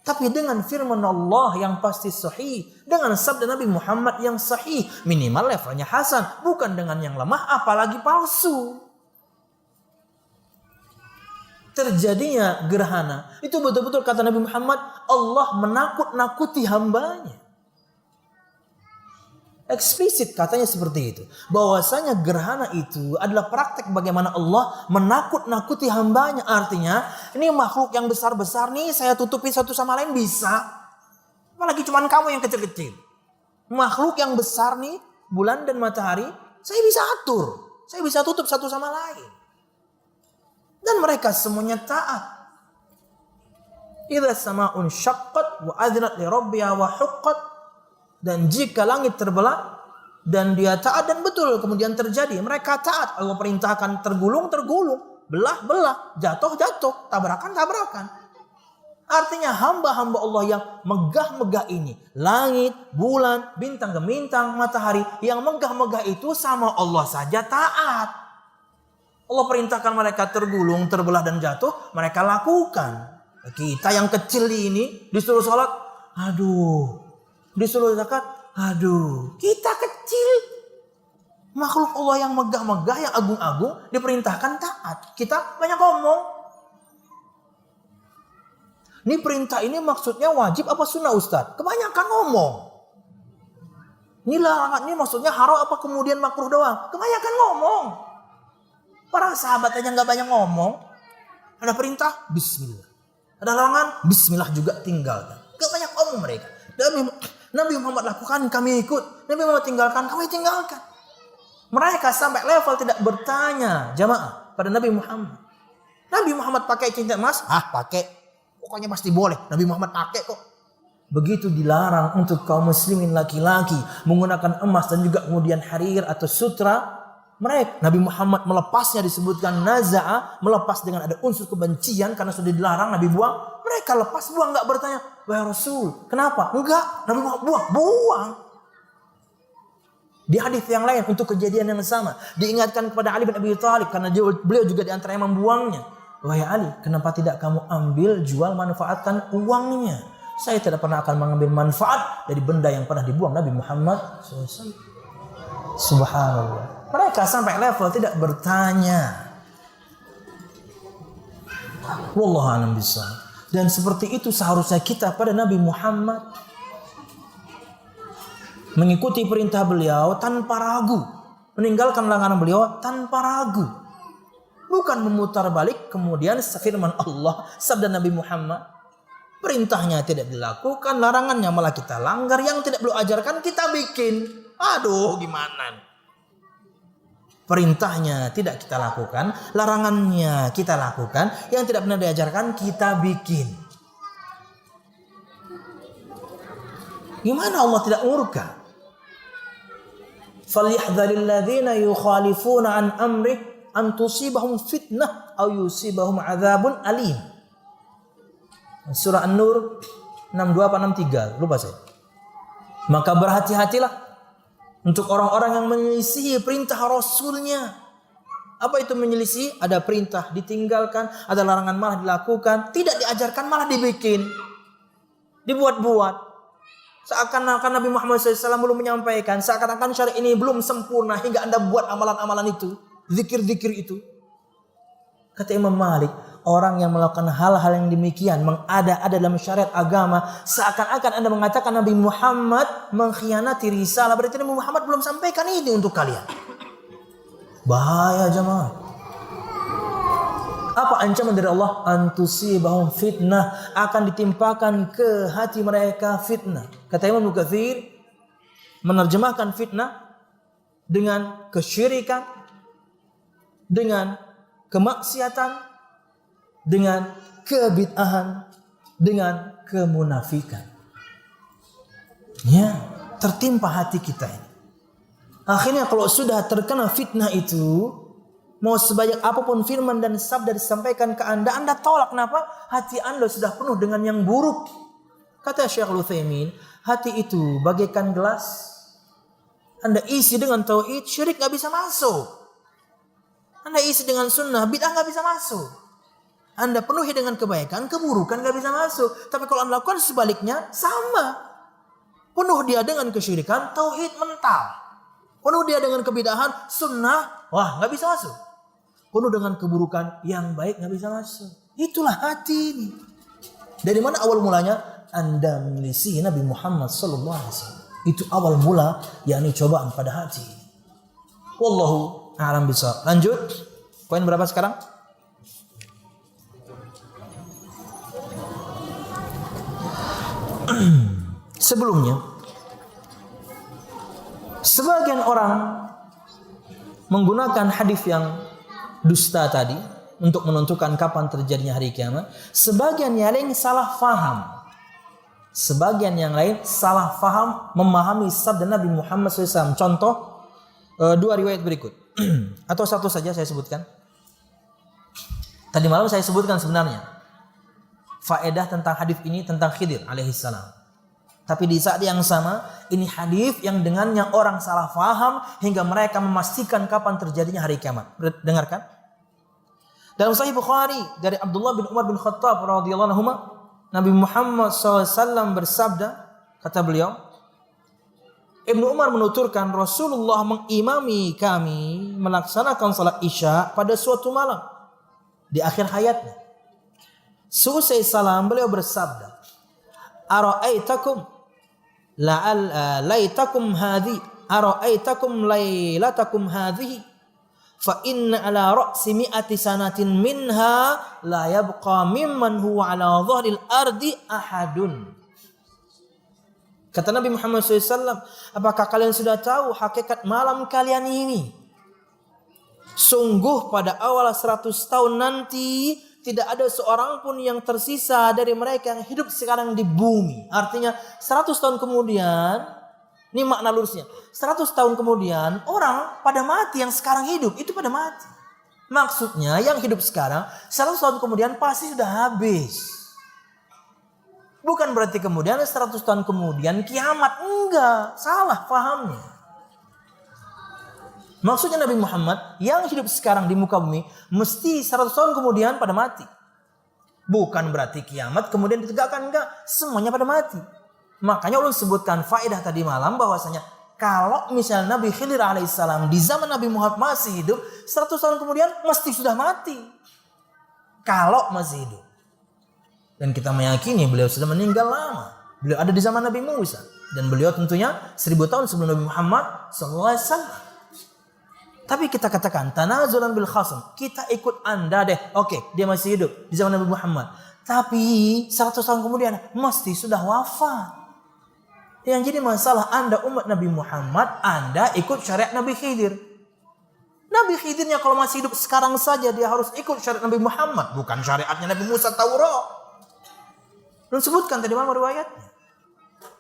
Speaker 1: Tapi dengan firman Allah yang pasti sahih, dengan sabda Nabi Muhammad yang sahih, minimal levelnya hasan, bukan dengan yang lemah apalagi palsu. Terjadinya gerhana, itu betul-betul kata Nabi Muhammad, Allah menakut-nakuti hambanya. Eksplisit katanya seperti itu. Bahwasanya gerhana itu adalah praktek bagaimana Allah menakut-nakuti hambanya. Artinya ini makhluk yang besar-besar nih saya tutupi satu sama lain bisa. Apalagi cuman kamu yang kecil-kecil. Makhluk yang besar nih, bulan dan matahari, saya bisa atur. Saya bisa tutup satu sama lain. Dan mereka semuanya taat. Idza sama'un syaqqat wa adzinat li rabbiha wa huqqat. Dan jika langit terbelah dan dia taat dan betul kemudian terjadi, mereka taat. Allah perintahkan tergulung, belah, jatuh, tabrakan. Artinya hamba-hamba Allah yang megah-megah ini, langit, bulan, bintang gemintang, matahari, yang megah-megah itu sama Allah saja taat. Allah perintahkan mereka tergulung, terbelah dan jatuh, mereka lakukan. Kita yang kecil ini disuruh sholat, aduh. Disuruh zakat, aduh, kita kecil. Makhluk Allah yang megah-megah, yang agung-agung, diperintahkan taat. Kita banyak ngomong. Ini perintah ini maksudnya wajib apa sunnah Ustaz? Kebanyakan ngomong. Ini larangan, ini maksudnya haram apa kemudian makruh doang? Kebanyakan ngomong. Para sahabat aja gak banyak ngomong. Ada perintah, bismillah. Ada larangan, bismillah juga tinggalkan. Gak banyak ngomong mereka. Nabi Muhammad lakukan, kami ikut. Nabi Muhammad tinggalkan, kami tinggalkan. Mereka sampai level tidak bertanya jamaah pada Nabi Muhammad. Nabi Muhammad pakai cincin emas, pakai. Pokoknya pasti boleh. Nabi Muhammad pakai kok. Begitu dilarang untuk kaum muslimin laki-laki menggunakan emas dan juga kemudian harir atau sutra. Mereka, Nabi Muhammad melepasnya disebutkan naza'a, melepas dengan ada unsur kebencian karena sudah dilarang, Nabi buang. Mereka lepas buang, nggak bertanya, wahai Rasul, kenapa? Enggak, Nabi Muhammad buang. Di hadis yang lain untuk kejadian yang sama diingatkan kepada Ali bin Abi Thalib karena beliau juga di antara yang membuangnya. Wahai Ali, kenapa tidak kamu ambil, jual, manfaatkan uangnya? Saya tidak pernah akan mengambil manfaat dari benda yang pernah dibuang Nabi Muhammad SAW. Subhanallah. Mereka sampai level tidak bertanya. Wallahu a'lam bishawab. Dan seperti itu seharusnya kita pada Nabi Muhammad. Mengikuti perintah beliau tanpa ragu. Meninggalkan larangan beliau tanpa ragu. Bukan memutar balik kemudian firman Allah, sabda Nabi Muhammad. Perintahnya tidak dilakukan, larangannya malah kita langgar. Yang tidak beliau ajarkan kita bikin. Aduh gimana. Perintahnya tidak kita lakukan, larangannya kita lakukan, yang tidak pernah diajarkan kita bikin. Gimana Allah tidak murka? Falyahdharil ladzina yukhalifuna an amrih an tusibahum fitnah aw yusibahum adzabun alim. Surah An-Nur 62 apa 63, lupa saya. Maka berhati-hatilah untuk orang-orang yang menyelisihi perintah Rasulnya. Apa itu menyelisih? Ada perintah ditinggalkan, ada larangan malah dilakukan, tidak diajarkan malah dibikin, dibuat-buat. Seakan-akan Nabi Muhammad SAW belum menyampaikan, seakan-akan syariat ini belum sempurna hingga Anda buat amalan-amalan itu, zikir-zikir itu. Kata Imam Malik, orang yang melakukan hal-hal yang demikian, mengada-ada dalam syariat agama, seakan-akan Anda mengatakan Nabi Muhammad mengkhianati risalah, berarti Nabi Muhammad belum sampaikan ini untuk kalian. Bahaya jemaah. Apa ancaman dari Allah? Antusibahum fitnah, akan ditimpakan ke hati mereka fitnah. Kata Imam Mukatsir menerjemahkan fitnah dengan kesyirikan, dengan kemaksiatan, dengan kebid'ahan, dengan kemunafikan. Ya, tertimpa hati kita ini. Akhirnya kalau sudah terkena fitnah itu, mau sebanyak apapun firman dan sabda disampaikan ke Anda tolak. Kenapa? Hati Anda sudah penuh dengan yang buruk. Kata Syekh Al-Utsaimin, hati itu bagaikan gelas. Anda isi dengan tauhid, syirik gak bisa masuk. Anda isi dengan sunnah, bid'ah gak bisa masuk. Anda penuhi dengan kebaikan, keburukan gak bisa masuk. Tapi kalau Anda lakukan sebaliknya, sama. Penuh dia dengan kesyirikan, tauhid mental. Penuh dia dengan kebid'ahan, sunnah, wah gak bisa masuk. Penuh dengan keburukan, yang baik gak bisa masuk. Itulah hati ini. Dari mana awal mulanya? Anda milisi Nabi Muhammad SAW. Itu awal mula, yakni cobaan pada hati. Wallahu a'lam bishawab. Lanjut. Poin berapa sekarang? Sebelumnya, sebagian orang menggunakan hadis yang dusta tadi untuk menentukan kapan terjadinya hari kiamat. Sebagian yang lain salah faham. Sebagian yang lain salah faham memahami sabda Nabi Muhammad SAW. Contoh dua riwayat berikut. Atau satu saja saya sebutkan. Tadi malam saya sebutkan sebenarnya faedah tentang hadis ini tentang Khidir alaihissalam. Tapi di saat yang sama, ini hadis yang dengannya orang salah faham hingga mereka memastikan kapan terjadinya hari kiamat. Dengarkan. Dalam Sahih Bukhari dari Abdullah bin Umar bin Khattab radhiyallahu anhu, Nabi Muhammad SAW bersabda, kata beliau, Ibnu Umar menuturkan Rasulullah mengimami kami melaksanakan salat Isya pada suatu malam di akhir hayatnya. Seusai salam beliau bersabda, Ara'aitakum laitakum hadhi ara'aitakum lailatakum hadhihi fa inna ala ra'si mi'ati sanatin minha la yabqa mimman huwa ala dhahril ardi ahadun. Kata Nabi Muhammad SAW, apakah kalian sudah tahu hakikat malam kalian ini? Sungguh pada awal 100 tahun nanti tidak ada seorang pun yang tersisa dari mereka yang hidup sekarang di bumi. Artinya 100 tahun kemudian, ini makna lurusnya, 100 tahun kemudian orang pada mati, yang sekarang hidup itu pada mati. Maksudnya yang hidup sekarang 100 tahun kemudian pasti sudah habis. Bukan berarti kemudian 100 tahun kemudian kiamat. Enggak, salah pahamnya. Maksudnya Nabi Muhammad yang hidup sekarang di muka bumi mesti 100 tahun kemudian pada mati. Bukan berarti kiamat kemudian ditegakkan, enggak. Semuanya pada mati. Makanya ulun sebutkan faedah tadi malam bahwasanya kalau misalnya Nabi Khidir alaihissalam di zaman Nabi Muhammad masih hidup, 100 tahun kemudian mesti sudah mati. Kalau masih hidup. Dan kita meyakini beliau sudah meninggal lama. Beliau ada di zaman Nabi Musa. Dan beliau tentunya 1000 tahun sebelum Nabi Muhammad SAW. Tapi kita katakan tanazulan bil khasm, kita ikut Anda deh. Oke, dia masih hidup di zaman Nabi Muhammad. Tapi 100 tahun kemudian mesti sudah wafat. Yang jadi masalah Anda umat Nabi Muhammad, Anda ikut syariat Nabi Khidir. Nabi Khidirnya kalau masih hidup sekarang saja dia harus ikut syariat Nabi Muhammad, bukan syariatnya Nabi Musa Taurat. Dan sebutkan tadi malam riwayatnya.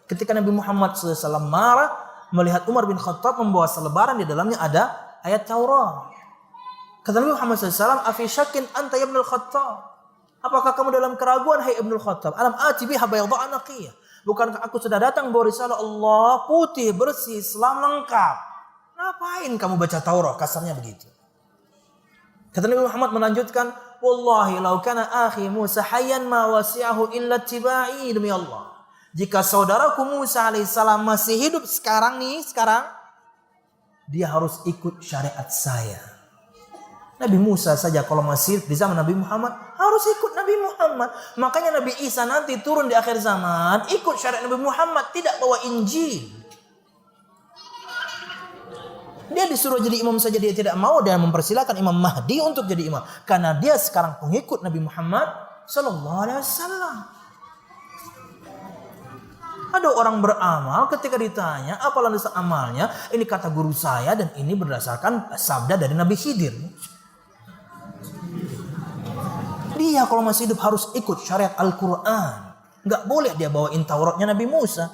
Speaker 1: Ketika Nabi Muhammad SAW marah melihat Umar bin Khattab membawa selebaran di dalamnya ada ayat Taurat. Kata Nabi Muhammad SAW, Afi syakin anta ya ibnul Khattab. Apakah kamu dalam keraguan, hai ibnul Khattab? Alam ati biha bayadha'a naqiyah. Bukankah aku sudah datang bawa risalah Allah putih, bersih, Islam lengkap. Ngapain kamu baca Taurat? Kasarnya begitu. Kata Nabi Muhammad melanjutkan, Wallahi lau kana akhi Musa hayyan ma wasi'ahu illa tiba'i. Demi Allah, jika saudaraku Musa alaihissalam masih hidup sekarang, dia harus ikut syariat saya. Nabi Musa saja kalau masih di zaman Nabi Muhammad harus ikut Nabi Muhammad. Makanya Nabi Isa nanti turun di akhir zaman ikut syariat Nabi Muhammad, tidak bawa Injil. Dia disuruh jadi imam saja dia tidak mau, dan mempersilahkan Imam Mahdi untuk jadi imam karena dia sekarang pengikut Nabi Muhammad sallallahu alaihi wasallam. Ada orang beramal ketika ditanya apa landasan amalnya, ini kata guru saya dan ini berdasarkan sabda dari Nabi Khidir. Dia kalau masih hidup harus ikut syariat Al-Quran. Nggak boleh dia bawain Tauratnya Nabi Musa.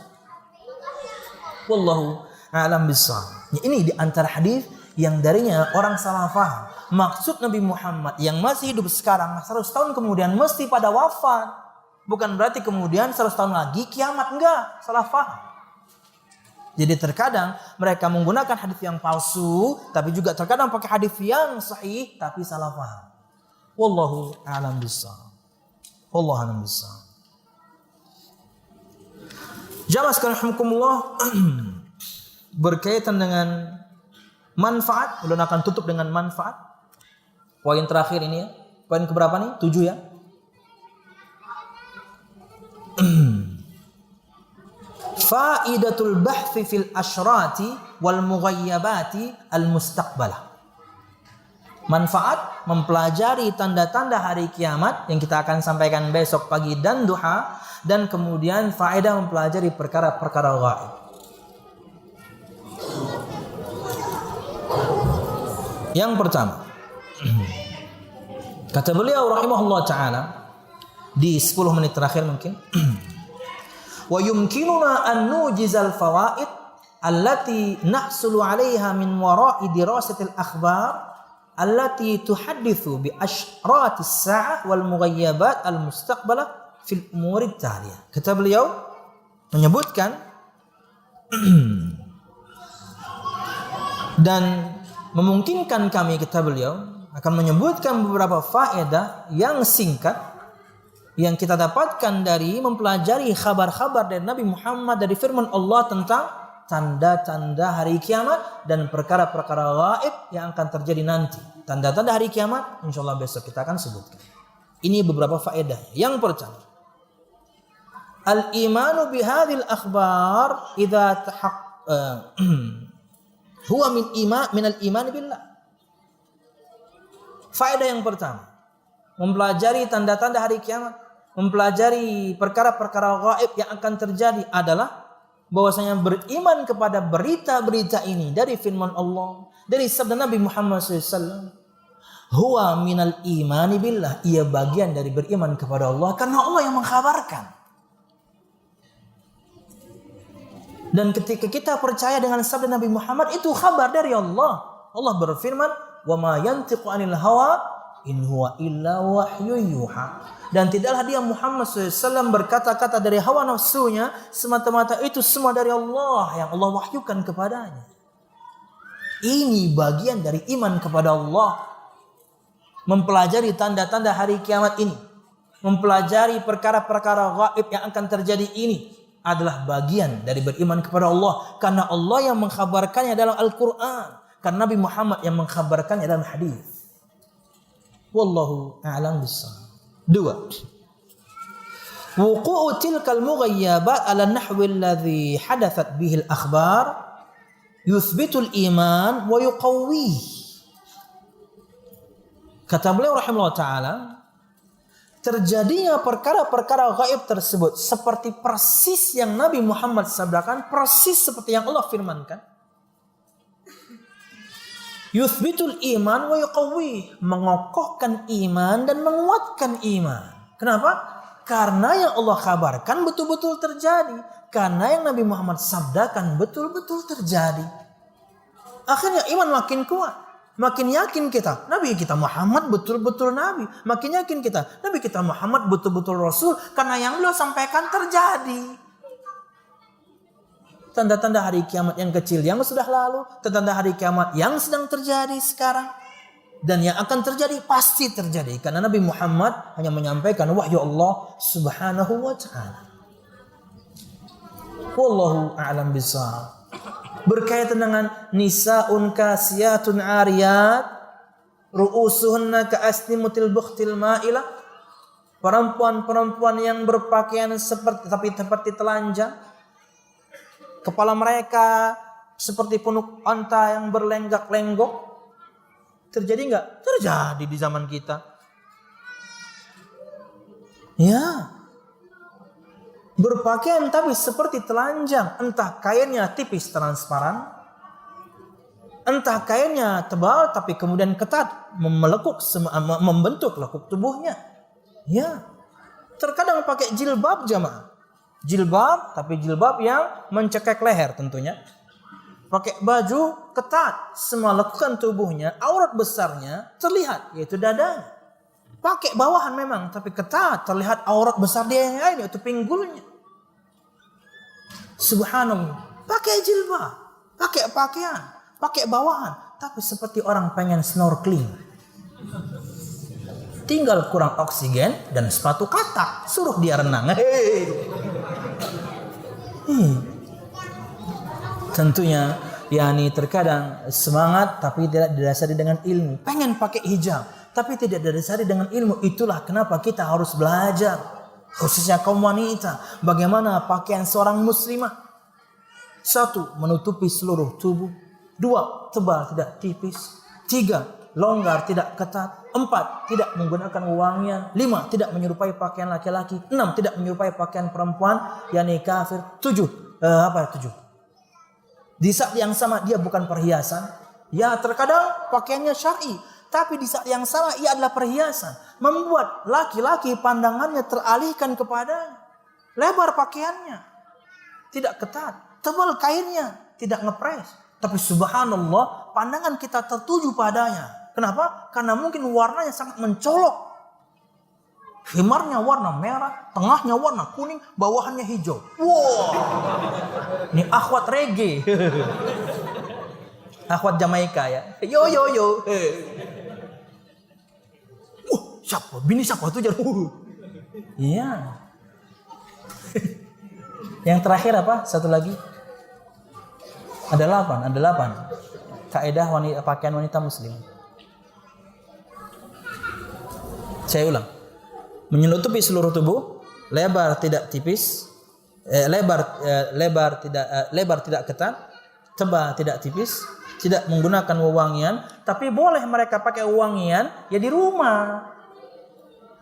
Speaker 1: Wallahu a'lam bishawab. Ini di antara hadis yang darinya orang salah faham. Maksud Nabi Muhammad yang masih hidup sekarang 100 tahun kemudian mesti pada wafat. Bukan berarti kemudian 100 tahun lagi kiamat. Enggak, salah faham. Jadi terkadang mereka menggunakan hadis yang palsu, tapi juga terkadang pakai hadis yang sahih tapi salah faham. Wallahu a'lam bishawab. Wallahu a'lam bishawab. Jamaah sekalian rahimakumullah, berkaitan dengan manfaat, ulun akan tutup dengan manfaat. Poin terakhir ini ya. Poin keberapa nih? 7 ya. Faidatul bahthi fil asyrati wal mughayyabati al mustaqbalah. Manfaat mempelajari tanda-tanda hari kiamat yang kita akan sampaikan besok pagi dan duha, dan kemudian faedah mempelajari perkara-perkara gaib. Yang pertama, kata beliau rahimahullah ta'ala di 10 menit terakhir mungkin, wa yumkinuna an nujizal fawaid allati nahsulu 'alaiha min wara'i dirasatil akhbar allati tuhaddithu bi ashratis sa'ah wal mughayyabat al mustaqbalah fil umuri taliyah. Kata beliau menyebutkan dan memungkinkan kami, kata beliau, akan menyebutkan beberapa faedah yang singkat yang kita dapatkan dari mempelajari kabar-kabar dari Nabi Muhammad, dari firman Allah tentang tanda-tanda hari kiamat dan perkara-perkara gaib yang akan terjadi nanti. Tanda-tanda hari kiamat insyaallah besok kita akan sebutkan. Ini beberapa faedah. Yang pertama, al-imanu bihadhil akhbar idza huwa min al-iman billah. Faedah yang pertama, mempelajari tanda-tanda hari kiamat, mempelajari perkara-perkara gaib yang akan terjadi adalah bahwasanya beriman kepada berita-berita ini dari firman Allah, dari sabda Nabi Muhammad SAW. Huwa minal imani billah, ia bagian dari beriman kepada Allah karena Allah yang mengkhabarkan. Dan ketika kita percaya dengan sabda Nabi Muhammad, itu kabar dari Allah. Allah berfirman, wa ma yantiqu anil hawa in huwa illa wahyu yuha. Dan tidaklah dia Muhammad SAW berkata-kata dari hawa nafsunya, semata-mata itu semua dari Allah yang Allah wahyukan kepadanya. Ini bagian dari iman kepada Allah. Mempelajari tanda-tanda hari kiamat ini, mempelajari perkara-perkara gaib yang akan terjadi ini adalah bagian dari beriman kepada Allah. Karena Allah yang mengkhabarkannya dalam Al-Quran, karena Nabi Muhammad yang mengkhabarkannya dalam hadis. Wallahu a'lam bishawab. 2. Wuqu'u tilkal mughayyabat ala nahwi alladhi hadathat bihi al-akhbar yuthbitul iman wa yuqawwih. Kata beliau rahimahullah ta'ala, terjadinya perkara-perkara gaib tersebut seperti persis yang Nabi Muhammad sabdakan, persis seperti yang Allah firmankan. Yuthbitul iman wa yuqawwih, mengokohkan iman dan menguatkan iman. Kenapa? Karena yang Allah kabarkan betul-betul terjadi. Karena yang Nabi Muhammad sabdakan betul-betul terjadi. Akhirnya iman makin kuat. Makin yakin kita, Nabi kita Muhammad betul-betul Nabi. Makin yakin kita, Nabi kita Muhammad betul-betul Rasul. Karena yang beliau sampaikan terjadi. Tanda-tanda hari kiamat yang kecil yang sudah lalu, tanda-tanda hari kiamat yang sedang terjadi sekarang, dan yang akan terjadi pasti terjadi. Karena Nabi Muhammad hanya menyampaikan wahyu Allah subhanahu wa ta'ala. Wallahu a'lam bishawab. Berkaitan dengan nisaun kasiyatun ariyat ru'usuhunna ka'asnimutil bukhtil ma'ilah, perempuan-perempuan yang berpakaian seperti telanjang, kepala mereka seperti punuk onta yang berlenggak-lenggok. Terjadi nggak? Terjadi di zaman kita. Ya. Berpakaian tapi seperti telanjang. Entah kainnya tipis transparan, entah kainnya tebal tapi kemudian ketat, membentuk lekuk tubuhnya. Ya. Terkadang pakai jilbab jamaah. Jilbab tapi jilbab yang mencekek leher tentunya. Pakai baju ketat, semua lekukan tubuhnya, aurat besarnya terlihat, yaitu dadanya. Pakai bawahan memang, tapi ketat, terlihat aurat besar dia yang lain, yaitu pinggulnya. Subhanallah. Pakai jilbab, pakai pakaian, pakai bawahan, tapi seperti orang pengen snorkeling. Tinggal kurang oksigen dan sepatu katak, suruh dia renang. Tentunya terkadang semangat tapi tidak didasari dengan ilmu. Pengen pakai hijab tapi tidak didasari dengan ilmu. Itulah kenapa kita harus belajar, khususnya kaum wanita, bagaimana pakaian seorang muslimah. 1. Menutupi seluruh tubuh. 2. Tebal tidak tipis. 3. Longgar tidak ketat. 4. Tidak menggunakan wewangian. 5. Tidak menyerupai pakaian laki-laki. 6. Tidak menyerupai pakaian perempuan, kafir. 7. 7. Di saat yang sama dia bukan perhiasan. Ya, terkadang pakaiannya syar'i, tapi di saat yang sama ia adalah perhiasan, membuat laki-laki pandangannya teralihkan kepadanya. Lebar pakaiannya, tidak ketat, tebal kainnya, tidak ngepres, tapi subhanallah pandangan kita tertuju padanya. Kenapa? Karena mungkin warnanya sangat mencolok. Khimarnya warna merah, tengahnya warna kuning, bawahannya hijau. Wow, ini akhwat reggae. Akhwat Jamaika ya. Yo. Siapa? Bini siapa tuh? Iya. Yang terakhir apa? Satu lagi. Ada 8. Kaidah pakaian wanita muslim. Saya ulang. Menutupi seluruh tubuh, lebar tidak tipis, lebar tidak ketat, tebal tidak tipis, tidak menggunakan wewangian, tapi boleh mereka pakai wewangian ya di rumah.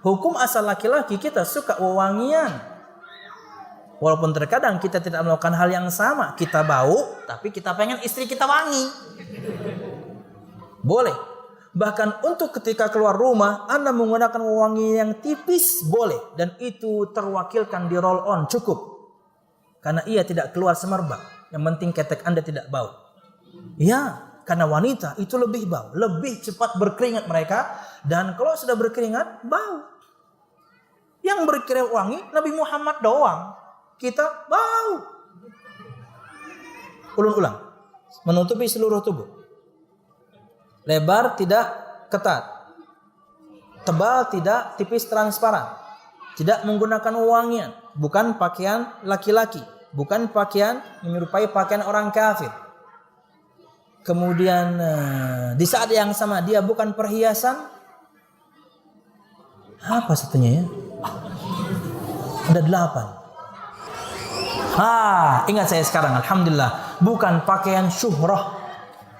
Speaker 1: Hukum asal laki-laki kita suka wewangian. Walaupun terkadang kita tidak melakukan hal yang sama, kita bau, tapi kita pengen istri kita wangi. Boleh. Bahkan untuk ketika keluar rumah, Anda menggunakan wewangi yang tipis boleh. Dan itu terwakilkan di roll on, cukup. Karena ia tidak keluar semerbak. Yang penting ketek Anda tidak bau. Ya, karena wanita itu lebih bau. Lebih cepat berkeringat mereka. Dan kalau sudah berkeringat, bau. Yang berkeringat wangi, Nabi Muhammad doang. Kita bau. Ulang-ulang. Menutupi seluruh tubuh. Lebar tidak ketat, tebal tidak tipis transparan, tidak menggunakan wewangian, bukan pakaian laki-laki, bukan pakaian menyerupai pakaian orang kafir. Kemudian di saat yang sama dia bukan perhiasan. Apa satunya ya? Ada 8. Ingat saya sekarang, alhamdulillah, bukan pakaian syuhrah.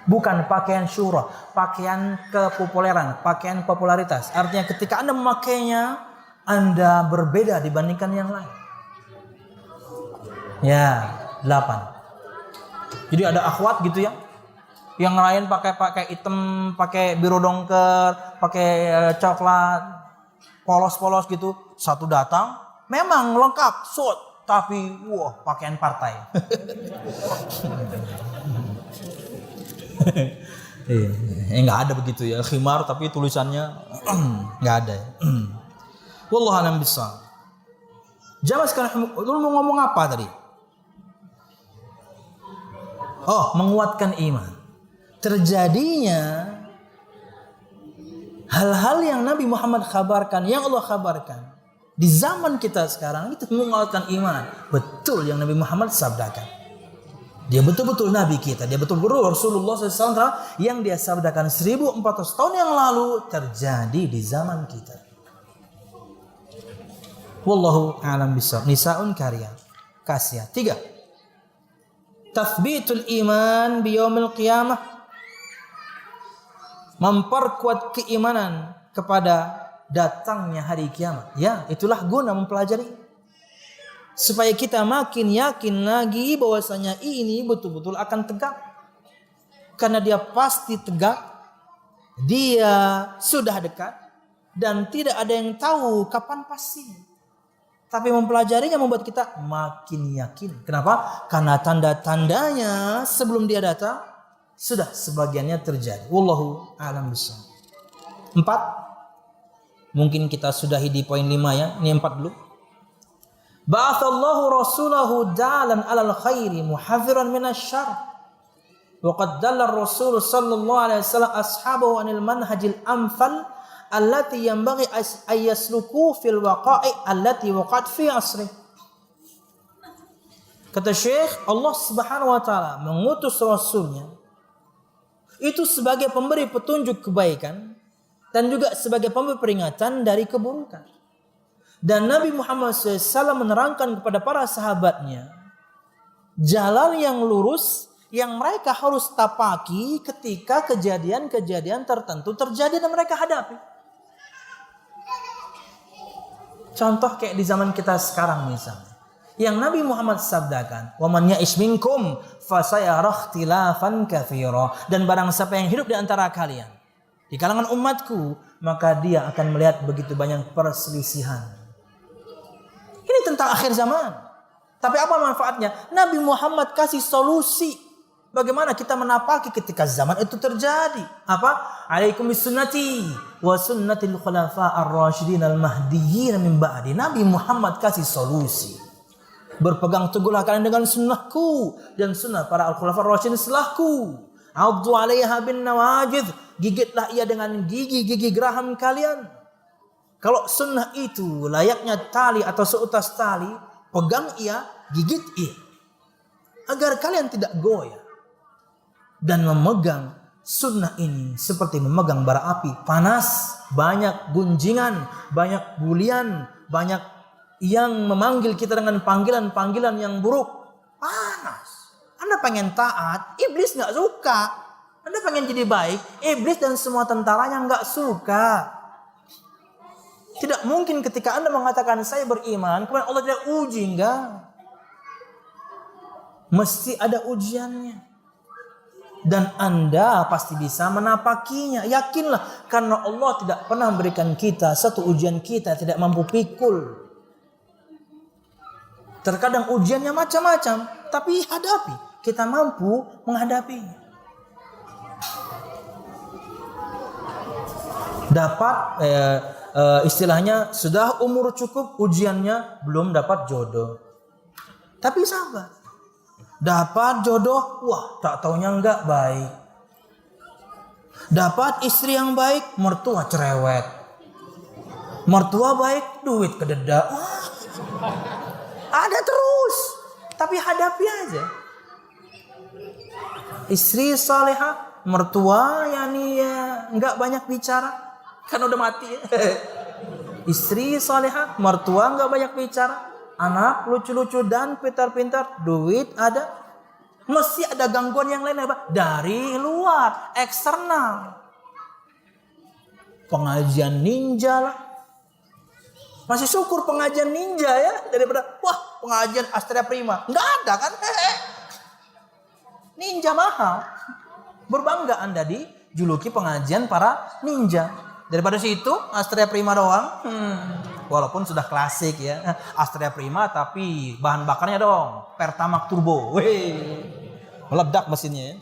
Speaker 1: Bukan pakaian syurah, pakaian kepopuleran, pakaian popularitas. Artinya ketika Anda memakainya, Anda berbeda dibandingkan yang lain. Ya, 8. Jadi ada akhwat gitu ya. Yang lain pakai hitam, pakai biru dongker, pakai coklat, polos-polos gitu. Satu datang, memang lengkap, suit, tapi pakaian partai. Nggak ada begitu ya, khimar tapi tulisannya nggak ada ya. Wallahu a'lam bishawab. Jamaah sekarang dulu mau ngomong apa tadi? Menguatkan iman. Terjadinya hal-hal yang Nabi Muhammad kabarkan, yang Allah kabarkan di zaman kita sekarang itu menguatkan iman. Betul yang Nabi Muhammad sabdakan. Dia betul-betul Nabi kita. Dia betul-betul Rasulullah SAW yang dia sabdakan 1400 tahun yang lalu terjadi di zaman kita. Wallahu a'lam bishawab. Nisaun karya. Kasiyah. 3. tathbitul iman biyaumil qiyamah, memperkuat keimanan kepada datangnya hari kiamat. Ya, itulah guna mempelajari, supaya kita makin yakin lagi bahwasanya ini betul-betul akan tegak. Karena dia pasti tegak, dia sudah dekat, dan tidak ada yang tahu kapan pastinya. Tapi mempelajarinya membuat kita makin yakin. Kenapa? Karena tanda-tandanya sebelum dia datang sudah sebagiannya terjadi. Wallahu a'lam bishawab. 4. Mungkin kita sudahi di poin 5 ya. Ini 4 dulu. Ba'athallahu rasulahu dalan 'alal khairi muhadhdhiran minasyarr. Wa qad dalla ar-rasul sallallahu alaihi wasallam ashabahu 'anil manhajil amthal allati yanbaghi ayyasluku fil waqa'i allati waqa'at fi asri. Kata Syekh, Allah Subhanahu wa taala mengutus rasulnya itu sebagai pemberi petunjuk kebaikan dan juga sebagai pemberi peringatan dari keburukan. Dan Nabi Muhammad SAW menerangkan kepada para sahabatnya jalan yang lurus yang mereka harus tapaki ketika kejadian-kejadian tertentu terjadi dan mereka hadapi. Contoh kayak di zaman kita sekarang misalnya, yang Nabi Muhammad sabdakan, "Wa man ya'ish minkum fa sayara ikhtilafan katsira." Dan barang siapa yang hidup di antara kalian di kalangan umatku, maka dia akan melihat begitu banyak perselisihan. Ini tentang akhir zaman. Tapi apa manfaatnya? Nabi Muhammad kasih solusi bagaimana kita menapaki ketika zaman itu terjadi. Apa? Alaikum bisunnati wa sunnatil khulafa'ir rasyidin al-mahdiyyin min ba'di. Nabi Muhammad kasih solusi. Berpegang teguhlah kalian dengan sunnahku dan sunnah para al-khulafa'ir rasyidin setelahku. Addu 'alaiha bin nawajid. Gigitlah ia dengan gigi-gigi geraham kalian. Kalau sunnah itu layaknya tali atau seutas tali, pegang ia, gigit ia. Agar kalian tidak goyah. Dan memegang sunnah ini seperti memegang bara api. Panas, banyak gunjingan, banyak bulian, banyak yang memanggil kita dengan panggilan-panggilan yang buruk. Panas. Anda pengen taat, iblis gak suka. Anda pengen jadi baik, iblis dan semua tentaranya gak suka. Tidak mungkin ketika Anda mengatakan saya beriman, kemudian Allah tidak uji, enggak. Mesti ada ujiannya. Dan Anda pasti bisa menapakinya. Yakinlah, karena Allah tidak pernah memberikan kita satu ujian kita tidak mampu pikul. Terkadang ujiannya macam-macam, tapi hadapi. Kita mampu menghadapinya. Dapat istilahnya sudah umur cukup, ujiannya belum dapat jodoh. Tapi sabar. Dapat jodoh, wah tak taunya enggak baik. Dapat istri yang baik, mertua cerewet. Mertua baik, duit kededa. Ada terus. Tapi hadapi aja. Istri salehah, mertua yani ya enggak banyak bicara. Kan udah mati ya. Istri salehah, mertua enggak banyak bicara. Anak lucu-lucu dan pintar-pintar, duit ada. Mesti ada gangguan yang lain apa? Dari luar, eksternal. Pengajian ninja lah. Masih syukur pengajian ninja ya daripada wah pengajian Astrea Prima. Enggak ada kan? Ninja mahal. Berbangga Anda dijuluki pengajian para ninja. Daripada situ Astrea Prima doang. Walaupun sudah klasik ya. Astrea Prima tapi bahan bakarnya dong Pertamax turbo. Wih. Meledak mesinnya ya.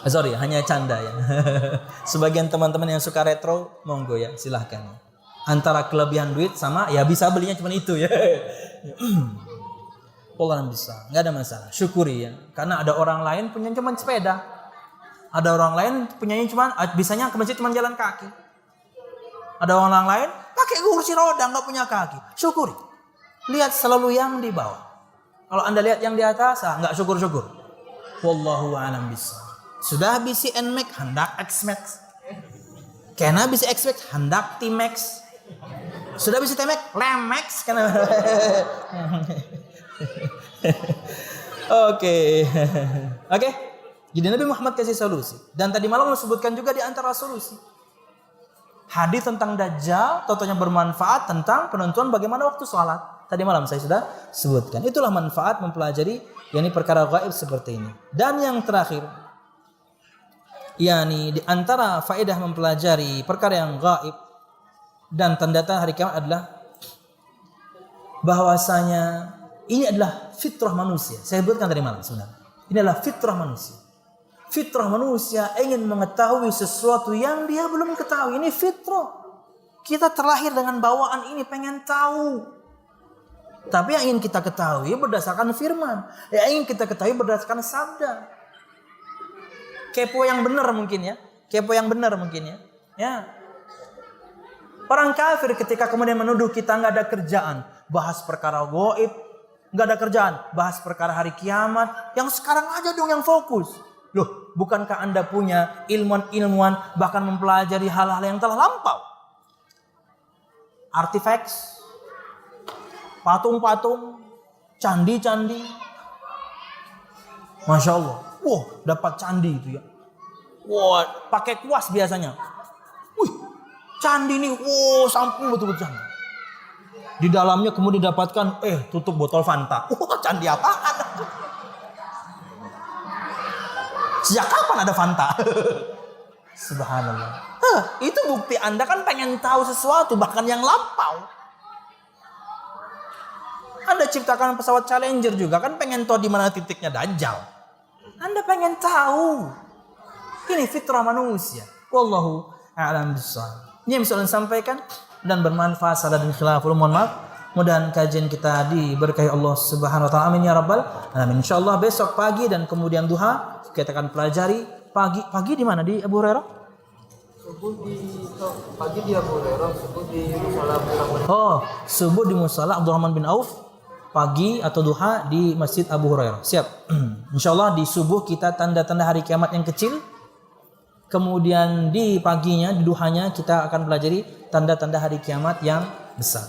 Speaker 1: Sorry, hanya canda ya. Sebagian teman-teman yang suka retro, monggo ya, silahkan. Antara kelebihan duit sama ya bisa belinya cuma itu ya. Allah bisa, nggak ada masalah. Syukuri ya, karena ada orang lain punya cuma sepeda, ada orang lain punyanya cuma bisanya ke masjid cuma jalan kaki. Ada orang lain pakai kursi roda nggak punya kaki. Syukuri. Lihat selalu yang di bawah. Kalau Anda lihat yang di atas, nggak syukur-syukur. Wallahu a'lam bishawab. Sudah bisi NMAX, hendak X-Max. Kena bisi X-Max, hendak T-Max. Sudah bisi T-Max, Lemax. Oke. Oke. Jadi Nabi Muhammad kasih solusi. Dan tadi malam disebutkan juga di antara solusi. Hadis tentang Dajjal, tentunya bermanfaat tentang penentuan bagaimana waktu sholat. Tadi malam saya sudah sebutkan. Itulah manfaat mempelajari yakni perkara gaib seperti ini. Dan yang terakhir, yakni di antara faedah mempelajari perkara yang gaib dan tanda-tanda hari kiamat adalah bahwasanya ini adalah fitrah manusia. Saya sebutkan tadi malam sebenarnya. Ini adalah fitrah manusia. Fitrah manusia ingin mengetahui sesuatu yang dia belum ketahui. Ini fitrah. Kita terlahir dengan bawaan ini, pengen tahu. Tapi yang ingin kita ketahui berdasarkan firman. Yang ingin kita ketahui berdasarkan sabda. Kepo yang benar mungkin ya. Kepo yang benar mungkin ya. Ya. Orang kafir ketika kemudian menuduh kita nggak ada kerjaan, bahas perkara gaib, nggak ada kerjaan, bahas perkara hari kiamat. Yang sekarang aja dong yang fokus. Loh, bukankah Anda punya ilmuwan-ilmuwan bahkan mempelajari hal-hal yang telah lampau? Artifacts, patung-patung, candi-candi. Masya Allah. Wah, dapat candi itu ya. Wah, pakai kuas biasanya. Wih, candi nih. Wah, sampul betul-betul candi. Di dalamnya kemudian didapatkan, tutup botol Fanta. Wah, candi apaan? Sejak kapan ada Fanta? Subhanallah. Itu bukti Anda kan pengen tahu sesuatu, bahkan yang lampau. Anda ciptakan pesawat Challenger juga kan pengen tahu di mana titiknya Dajjal. Anda pengen tahu. Ini fitrah manusia. Wallahu a'lam bishawab. Ini yang bisa saya sampaikan dan bermanfaat. Salah dan khilaful, mohon maaf. Mudah-mudahan kajian kita diberkahi Allah Subhanahu wa taala. Amin ya rabbal alamin. Insyaallah besok pagi dan kemudian duha kita akan pelajari pagi di mana? Di Abu Hurairah?
Speaker 2: Pagi di Abu Hurairah, subuh di Musala Abdurrahman.
Speaker 1: Oh, subuh di Musala Abdurrahman bin Auf, pagi atau duha di Masjid Abu Hurairah. Siap. Insyaallah di subuh kita tanda-tanda hari kiamat yang kecil. Kemudian di paginya, di duhanya kita akan pelajari tanda-tanda hari kiamat yang besar.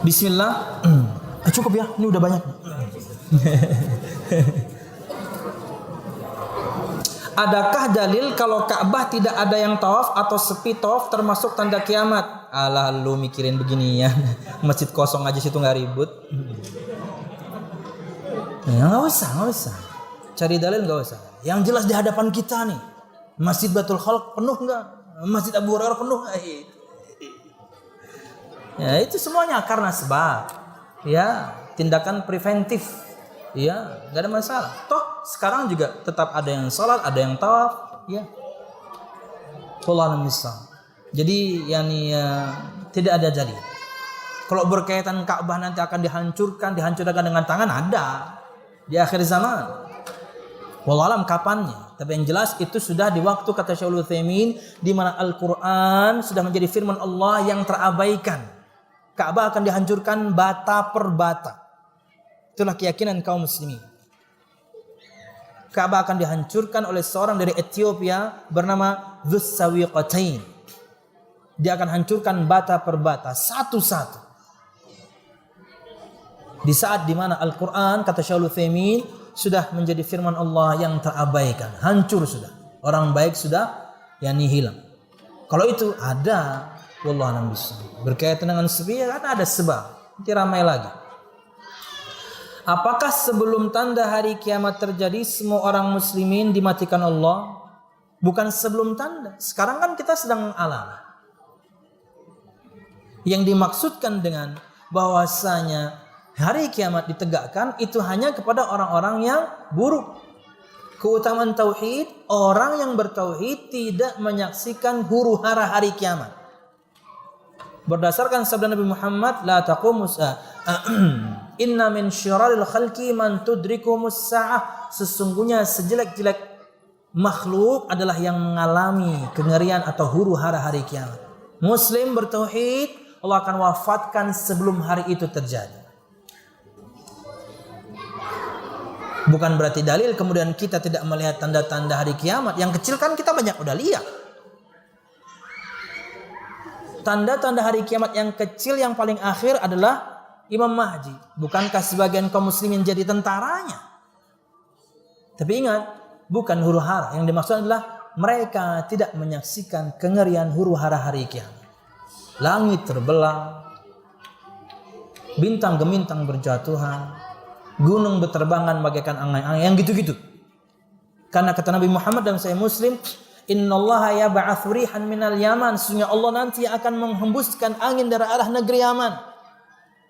Speaker 1: Bismillah. Cukup ya, ini udah banyak. Adakah dalil kalau Ka'bah tidak ada yang tawaf atau sepi tawaf termasuk tanda kiamat? Alah, lu mikirin begini ya. Masjid kosong aja situ nggak ribut. Ya, nggak usah. Cari dalil nggak usah. Yang jelas di hadapan kita nih, Masjid Baitul Khalq penuh nggak? Masjid Abu Hurairah penuh nggak? Ya, itu semuanya karena sebab. Ya, tindakan preventif. Ya, nggak ada masalah. Toh sekarang juga tetap ada yang sholat, ada yang tawaf. Ya. Wallahu a'lam. Jadi tidak ada jadi. Kalau berkaitan Ka'bah nanti akan dihancurkan dengan tangan, ada di akhir zaman. Wallahu a'lam kapannya. Tapi yang jelas itu sudah di waktu kata Syaikhul Utsaimin di mana Al-Qur'an sudah menjadi firman Allah yang terabaikan. Ka'bah akan dihancurkan bata per bata. Itulah keyakinan kaum muslimin. Ka'bah akan dihancurkan oleh seorang dari Ethiopia bernama Dzus Sawiqatain. Dia akan hancurkan bata per bata, satu-satu. Di saat dimana Al-Quran, kata Syaikhul Utsaimin, sudah menjadi firman Allah yang terabaikan. Hancur sudah. Orang baik sudah hilang. Kalau itu ada, wallahu a'lam bishawab. Berkaitan dengan sepi, kan ada sebab. Nanti ramai lagi. Apakah sebelum tanda hari kiamat terjadi semua orang muslimin dimatikan Allah? Bukan sebelum tanda. Sekarang kan kita sedang mengalami. Yang dimaksudkan dengan bahwasanya hari kiamat ditegakkan itu hanya kepada orang-orang yang buruk. Keutamaan tauhid, orang yang bertauhid tidak menyaksikan huru-hara hari kiamat. Berdasarkan sabda Nabi Muhammad, la taqumus inna min syiraril khalqi man tudrikumus sa'ah. Sesungguhnya sejelek-jelek makhluk adalah yang mengalami kengerian atau huru-hara hari kiamat. Muslim bertauhid, Allah akan wafatkan sebelum hari itu terjadi. Bukan berarti dalil kemudian kita tidak melihat tanda-tanda hari kiamat. Yang kecil kan kita banyak udah lihat. tanda-tanda hari kiamat yang kecil yang paling akhir adalah Imam Mahdi. Bukankah sebagian kaum muslimin jadi tentaranya? Tapi ingat, bukan huru hara. Yang dimaksud adalah mereka tidak menyaksikan kengerian huru hara hari kiamat. Langit terbelah, bintang gemintang berjatuhan, gunung berterbangan bagaikan angai-angai, yang gitu-gitu. Karena kata Nabi Muhammad dalam Sahih Muslim, innallaha yab'atsu rihan minal Yaman, sesungguhnya Allah nanti akan menghembuskan angin dari arah negeri Yaman.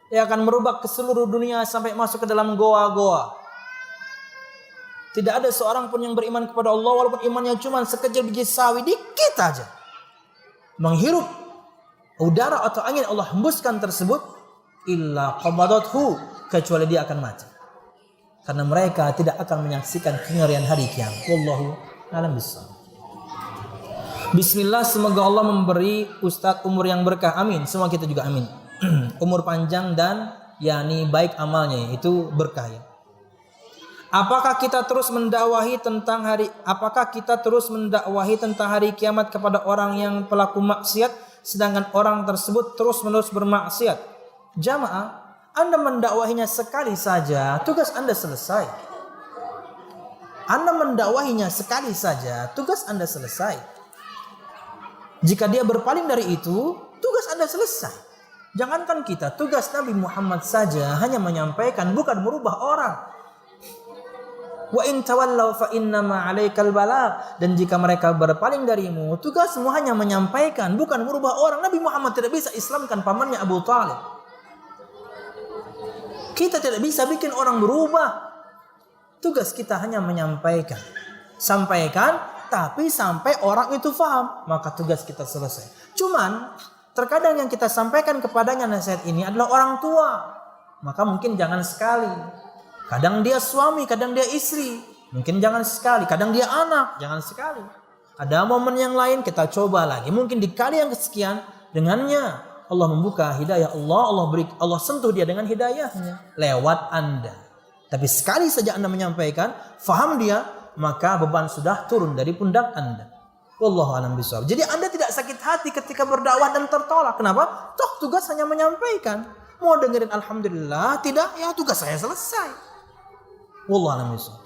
Speaker 1: Dia akan merubah ke seluruh dunia sampai masuk ke dalam goa-goa. Tidak ada seorang pun yang beriman kepada Allah walaupun imannya cuma sekecil biji sawi, dikit aja, menghirup udara atau angin Allah hembuskan tersebut, illa qabadathu, kecuali dia akan mati. Karena mereka tidak akan menyaksikan kengerian hari kiamat. Wallahu a'lam bishawab. Bismillah, semoga Allah memberi Ustadz umur yang berkah. Amin. Semua kita juga amin. Umur panjang dan yakni baik amalnya, itu berkah ya. Apakah kita terus mendakwahi tentang hari kiamat kepada orang yang pelaku maksiat, sedangkan orang tersebut terus-menerus bermaksiat? Jamaah, Anda mendakwahinya sekali saja, tugas Anda selesai. Anda mendakwahinya sekali saja, tugas Anda selesai. Jika dia berpaling dari itu, tugas Anda selesai. Jangankan kita, tugas Nabi Muhammad saja hanya menyampaikan, bukan merubah orang. Wa in tawallaw fa innama 'alaikal balagh, dan jika mereka berpaling darimu, tugasmu hanya menyampaikan, bukan merubah orang. Nabi Muhammad tidak bisa islamkan pamannya Abu Talib. Kita tidak bisa bikin orang berubah. Tugas kita hanya menyampaikan. Sampaikan, tapi sampai orang itu faham, maka tugas kita selesai. Cuman terkadang yang kita sampaikan kepadanya nasihat ini adalah orang tua, maka mungkin jangan sekali. Kadang dia suami, kadang dia istri, mungkin jangan sekali. Kadang dia anak, jangan sekali. Ada momen yang lain kita coba lagi. Mungkin di kali yang kesekian dengannya Allah membuka hidayah, Allah sentuh dia dengan hidayahnya lewat Anda. Tapi sekali saja Anda menyampaikan, faham dia, maka beban sudah turun dari pundak Anda. Wallahu a'lam bishawab. Jadi Anda tidak sakit hati ketika berdakwah dan tertolak. Kenapa? Toh tugas hanya menyampaikan. Mau dengerin alhamdulillah, tidak, ya tugas saya selesai. Wallahu a'lam bishawab.